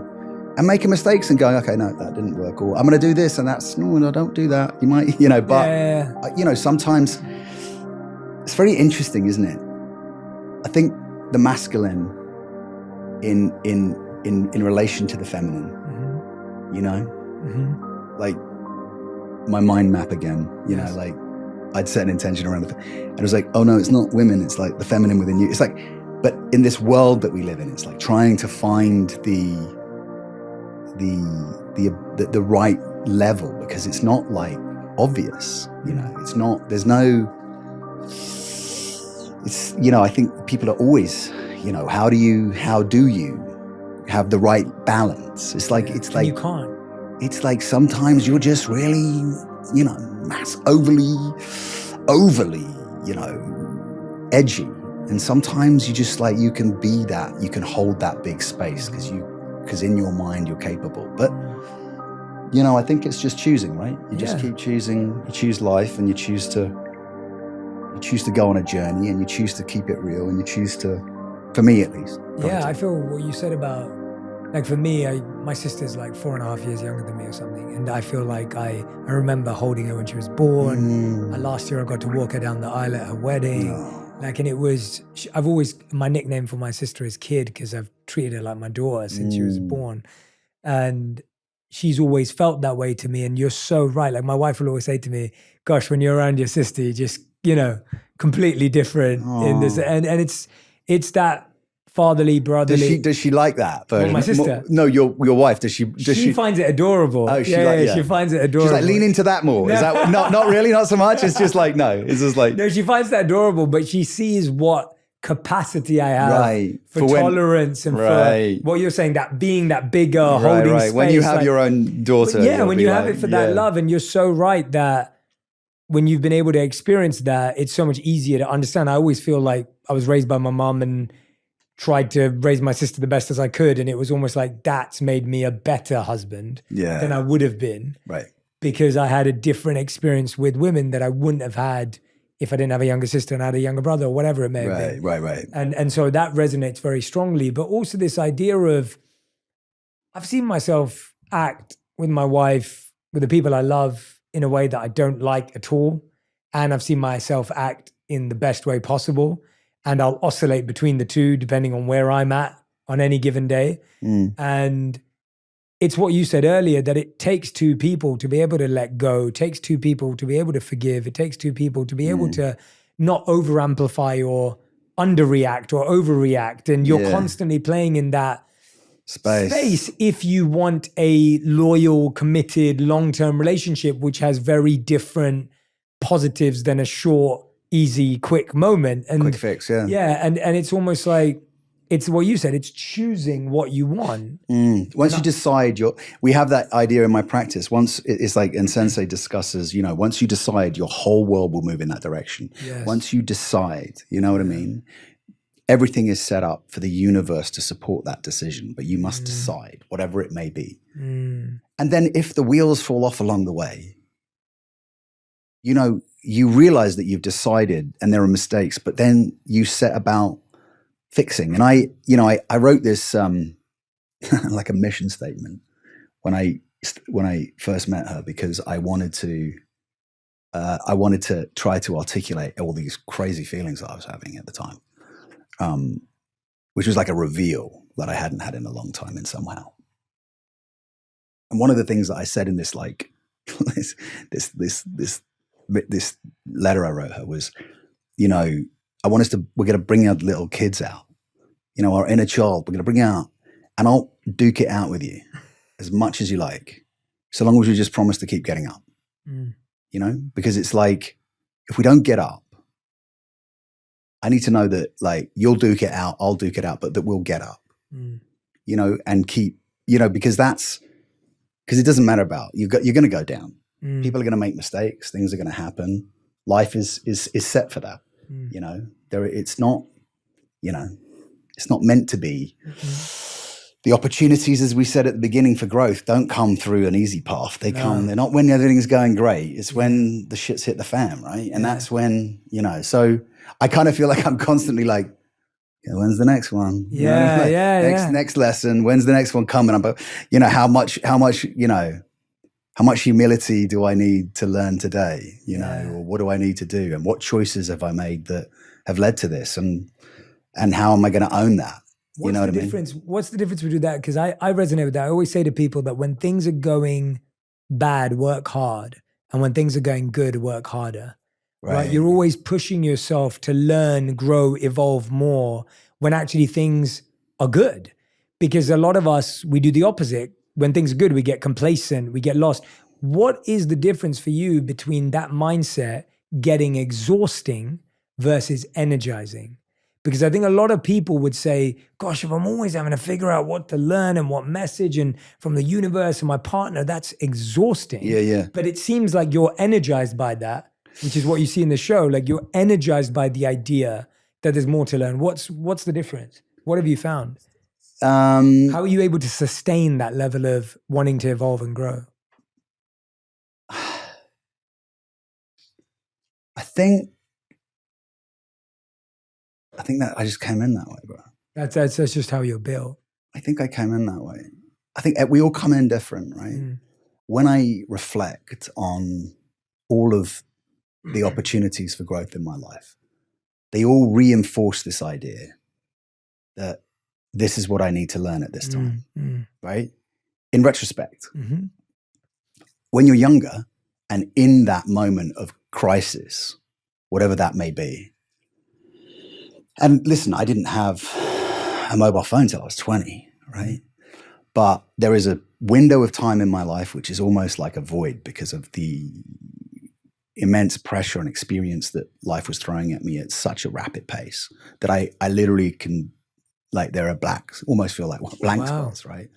and making mistakes and going, okay, no, that didn't work. Or I'm going to do this and that's, no, don't do that. You might, you know, but, you know, sometimes it's very interesting, isn't it? I think the masculine in relation to the feminine, you know, like my mind map again, you know, like I'd set an intention around and it was like, oh no, it's not women. It's like the feminine within you. It's like, but in this world that we live in, it's like trying to find the right level, because it's not like obvious, you know, it's not, there's no, it's, you know, I think people are always, you know, how do you have the right balance? It's like, you can't. It's like sometimes you're just really, you know, overly, you know, edgy. And sometimes you just like, you can be that, you can hold that big space because in your mind you're capable. But, you know, I think it's just choosing, right? You just keep choosing, you choose life and you choose to go on a journey and you choose to keep it real and you choose to, for me at least. Yeah, I feel what you said about, like for me, my sister's like 4.5 years younger than me or something. And I feel like I remember holding her when she was born. Last year I got to walk her down the aisle at her wedding. Like, and it was, my nickname for my sister is Kid because I've treated her like my daughter since she was born. And she's always felt that way to me. And you're so right. Like my wife will always say to me, gosh, when you're around your sister, you just, you know, completely different in this. And it's that fatherly, brotherly. Does she like that version? Well, my sister. No, your wife. Does she? She finds it adorable. Oh, she finds it adorable. She's like, lean into that more. No. Is that not really, not so much? It's just like, no. It's just like, no, she finds that adorable, but she sees what capacity I have for tolerance and for what you're saying, that being that bigger holding space. When you have your own daughter. When you have it for that love, and you're so right that when you've been able to experience that, it's so much easier to understand. I always feel like I was raised by my mom and tried to raise my sister the best as I could. And it was almost like that's made me a better husband than I would have been. Right. Because I had a different experience with women that I wouldn't have had if I didn't have a younger sister and I had a younger brother or whatever it may have been. Right. And so that resonates very strongly. But also this idea of, I've seen myself act with my wife, with the people I love, in a way that I don't like at all. And I've seen myself act in the best way possible. And I'll oscillate between the two depending on where I'm at on any given day. And it's what you said earlier, that it takes two people to be able to let go. It takes two people to be able to forgive. It takes two people to be able to not over amplify or underreact or overreact. And you're constantly playing in that space if you want a loyal, committed, long-term relationship, which has very different positives than a short, easy, quick moment. And quick fix, and it's almost like, it's what you said, it's choosing what you want. Once you decide, we have that idea in my practice. Once it's like, and Sensei discusses, you know, once you decide, your whole world will move in that direction. Once you decide, you know what I mean? Everything is set up for the universe to support that decision, but you must decide, whatever it may be. And then if the wheels fall off along the way, you know, you realize that you've decided and there are mistakes, but then you set about fixing. And I wrote this like a mission statement when I first met her, because I wanted to try to articulate all these crazy feelings that I was having at the time, which was like a reveal that I hadn't had in a long time in somehow. And one of the things that I said in this, like this letter I wrote her was, you know, we're going to bring our little kids out, you know, our inner child, we're going to bring out, and I'll duke it out with you as much as you like, so long as you just promise to keep getting up, you know, because it's like, if we don't get up, I need to know that, like, you'll duke it out, I'll duke it out, but that we'll get up, you know, and keep because it doesn't matter about, you're going to go down. People are going to make mistakes. Things are going to happen. Life is set for that. It's not meant to be. The opportunities, as we said at the beginning, for growth don't come through an easy path. They're not when everything's going great. It's when the shit's hit the fan, right? And that's when, so I kind of feel like I'm constantly like, when's the next one? Next lesson. When's the next one coming? But how much humility do I need to learn today? Or what do I need to do? And what choices have I made that have led to this? And how am I going to own that? What's the difference? What's the difference between that? Because I resonate with that. I always say to people that when things are going bad, work hard. And when things are going good, work harder. Right? You're always pushing yourself to learn, grow, evolve more when actually things are good. Because a lot of us, we do the opposite. When things are good, we get complacent, we get lost. What is the difference for you between that mindset getting exhausting versus energizing? Because I think a lot of people would say, gosh, if I'm always having to figure out what to learn and what message and from the universe and my partner, that's exhausting. Yeah. But it seems like you're energized by that, which is what you see in the show. Like you're energized by the idea that there's more to learn. What's the difference? What have you found? How are you able to sustain that level of wanting to evolve and grow? I think that I just came in that way, bro. That's just how you're built. I think I came in that way. I think we all come in different, right? When I reflect on all of the opportunities for growth in my life, they all reinforce this idea that this is what I need to learn at this time, right? In retrospect, when you're younger and in that moment of crisis, whatever that may be, and listen, I didn't have a mobile phone till I was 20, right? But there is a window of time in my life which is almost like a void because of the immense pressure and experience that life was throwing at me at such a rapid pace that I literally can, like, there are almost feel like blank spots, right?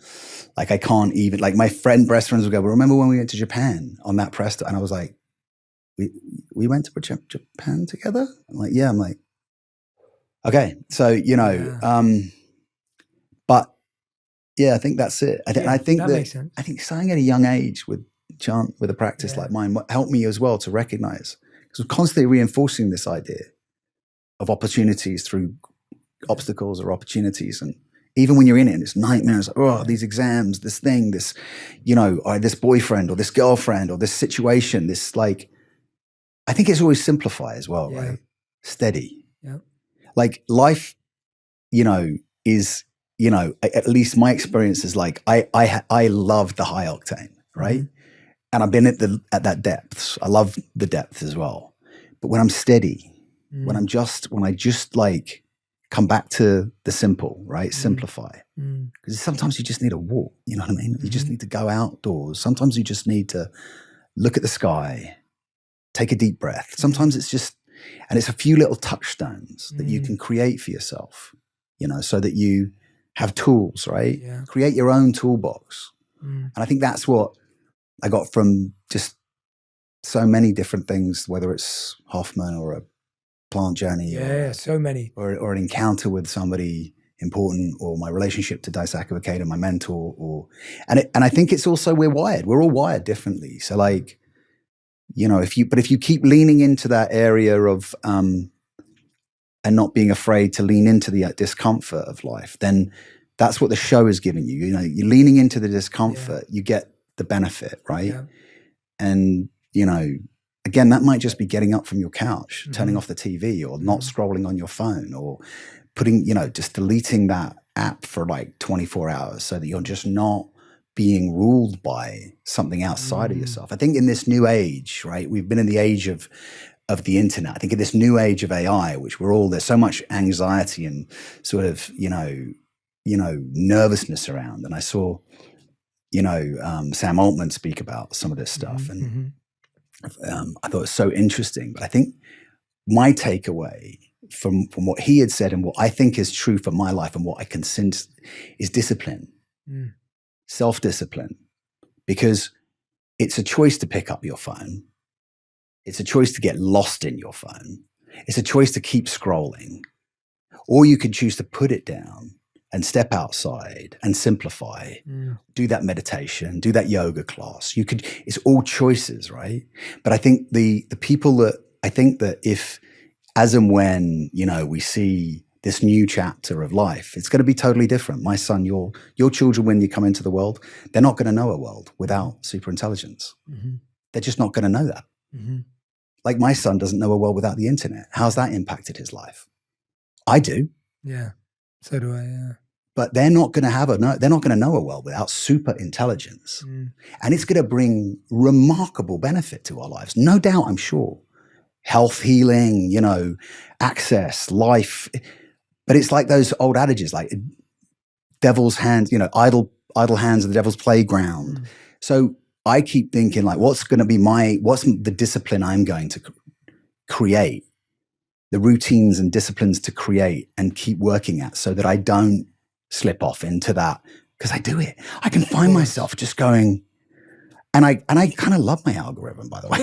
Like I can't even, like my best friends would go, well, remember when we went to Japan on that press? And I was like, we went to Japan together? I'm like, yeah. I'm like, okay. So, but yeah, I think that's it. I think that makes sense. I think starting at a young age with a practice like mine helped me as well to recognize, because we're constantly reinforcing this idea of opportunities through obstacles or opportunities. And even when you're in it, it's nightmares, like, these exams, this thing, this, or this boyfriend or this girlfriend or this situation, this, like, I think it's always simplify as well, right? Steady. Yeah. Like life, is, at least my experience is like, I love the high octane, right? And I've been at that depths. I love the depth as well. But when I'm steady, when I just like come back to the simple, right? Simplify. Because sometimes you just need a walk, you know what I mean? You just need to go outdoors. Sometimes you just need to look at the sky, take a deep breath. Sometimes it's just, and it's a few little touchstones that you can create for yourself, so that you have tools, right? Yeah. Create your own toolbox. And I think that's what I got from just so many different things, whether it's Hoffman or a plant journey, so many, or an encounter with somebody important, or my relationship to Daisaku Ikeda, my mentor, and I think it's also we're all wired differently. So like, if you keep leaning into that area of and not being afraid to lean into the discomfort of life, then that's what the show is giving you. You're leaning into the discomfort, you get the benefit, right? Yeah. And again, that might just be getting up from your couch, turning off the TV, or not scrolling on your phone, or putting, just deleting that app for like 24 hours so that you're just not being ruled by something outside of yourself. I think in this new age, right, we've been in the age of the internet. I think in this new age of AI, which there's so much anxiety and sort of, nervousness around. And I saw, Sam Altman speak about some of this stuff. And I thought it was so interesting. But I think my takeaway from what he had said and what I think is true for my life and what I can sense is discipline. self-discipline, because it's a choice to pick up your phone. It's a choice to get lost in your phone. It's a choice to keep scrolling. Or you could choose to put it down and step outside and simplify, do that meditation, do that yoga class. It's all choices, right? But I think the people that, if, as and when, we see this new chapter of life, it's going to be totally different. My son, your children, when you come into the world, they're not going to know a world without super intelligence. Mm-hmm. They're just not going to know that. Mm-hmm. Like my son doesn't know a world without the internet. How's that impacted his life? I do. Yeah. So do I, yeah. But they're not going to know a world without super intelligence. And it's going to bring remarkable benefit to our lives. No doubt, I'm sure. Health, healing, access, life. But it's like those old adages, like devil's hands, idle hands are the devil's playground. So I keep thinking, like, what's the discipline I'm going to create, the routines and disciplines to create and keep working at, so that I don't slip off into that, because I do it. I can find myself just going, and I kind of love my algorithm, by the way.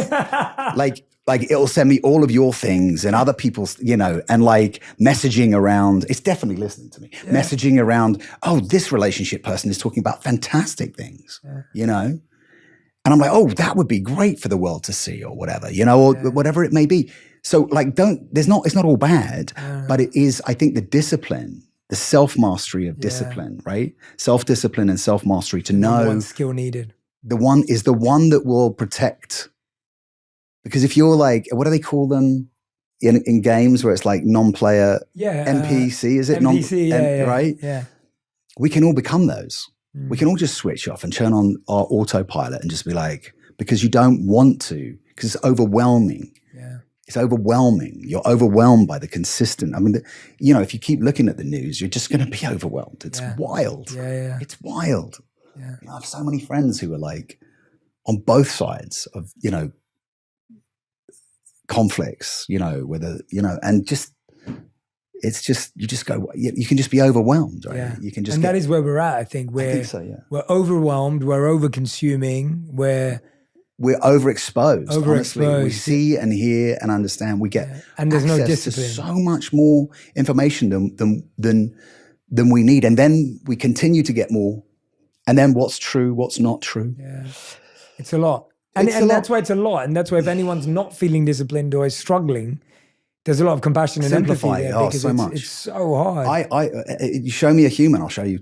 like it'll send me all of your things and other people's, and like messaging around. It's definitely listening to me. Yeah. Messaging around, oh, this relationship person is talking about fantastic things, And I'm like, oh, that would be great for the world to see, or whatever, or whatever it may be. So like, it's not all bad, but it is, I think, the discipline, the self-mastery of discipline, right? Self-discipline and self-mastery to know. One skill needed. The one that will protect. Because if you're like, what do they call them in games where it's like non-player NPC, is it? NPC, right? Yeah. We can all become those. We can all just switch off and turn on our autopilot and just be like, because you don't want to, because it's overwhelming. Yeah. It's overwhelming. You're overwhelmed by the consistent. I mean, if you keep looking at the news, you're just going to be overwhelmed. It's wild. Yeah. It's wild. Yeah. I have so many friends who are like on both sides of, conflicts, whether, and just, it's just, you just go, you can just be overwhelmed, right? Yeah. You can just, and that is where we're at. I think so, yeah. We're overwhelmed, we're over consuming, we're overexposed. Honestly, we see and hear and understand. We get and there's no access to discipline. so much more information than we need, and then we continue to get more. And then what's true, what's not true? Yeah, it's a lot, and that's why it's a lot, and that's why if anyone's not feeling disciplined or is struggling, there's a lot of compassion and empathy there, because so much. It's so hard. You show me a human, I'll show you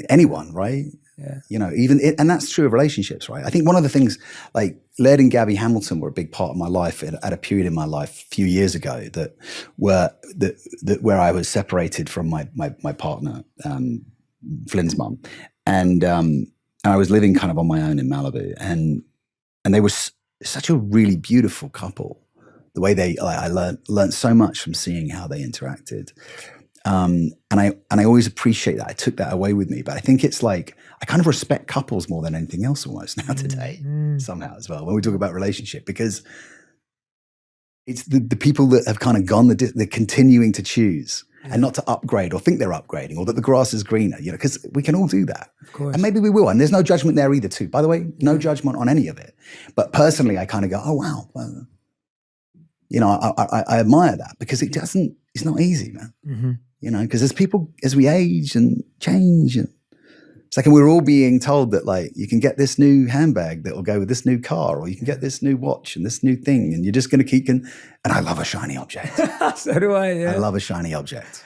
anyone, right? Yeah. And that's true of relationships, right? I think one of the things, like Laird and Gabby Hamilton were a big part of my life at a period in my life a few years ago where I was separated from my partner, Flynn's mum, and I was living kind of on my own in Malibu, and they were such a really beautiful couple. The way I learned so much from seeing how they interacted. And I always appreciate that. I took that away with me. But I think it's like, I kind of respect couples more than anything else almost now today, somehow as well, when we talk about relationship, because it's the people that have kind of gone, they're continuing to choose and not to upgrade or think they're upgrading, or that the grass is greener, because we can all do that. Of course. And maybe we will. And there's no judgment there either too. By the way, no judgment on any of it. But personally, I kind of go, oh, wow. Well, I admire that, because it's not easy, man. Mm-hmm. Because as we age and change, and it's like, and we're all being told that, like, you can get this new handbag that will go with this new car, or you can get this new watch and this new thing, and you're just going to keep and I love a shiny object. So do I, yeah. I love a shiny object,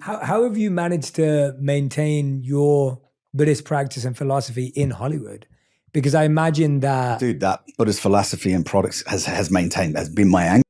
How have you managed to maintain your Buddhist practice and philosophy in Hollywood? Because I imagine that... Dude, that Buddhist philosophy and products has been my anchor.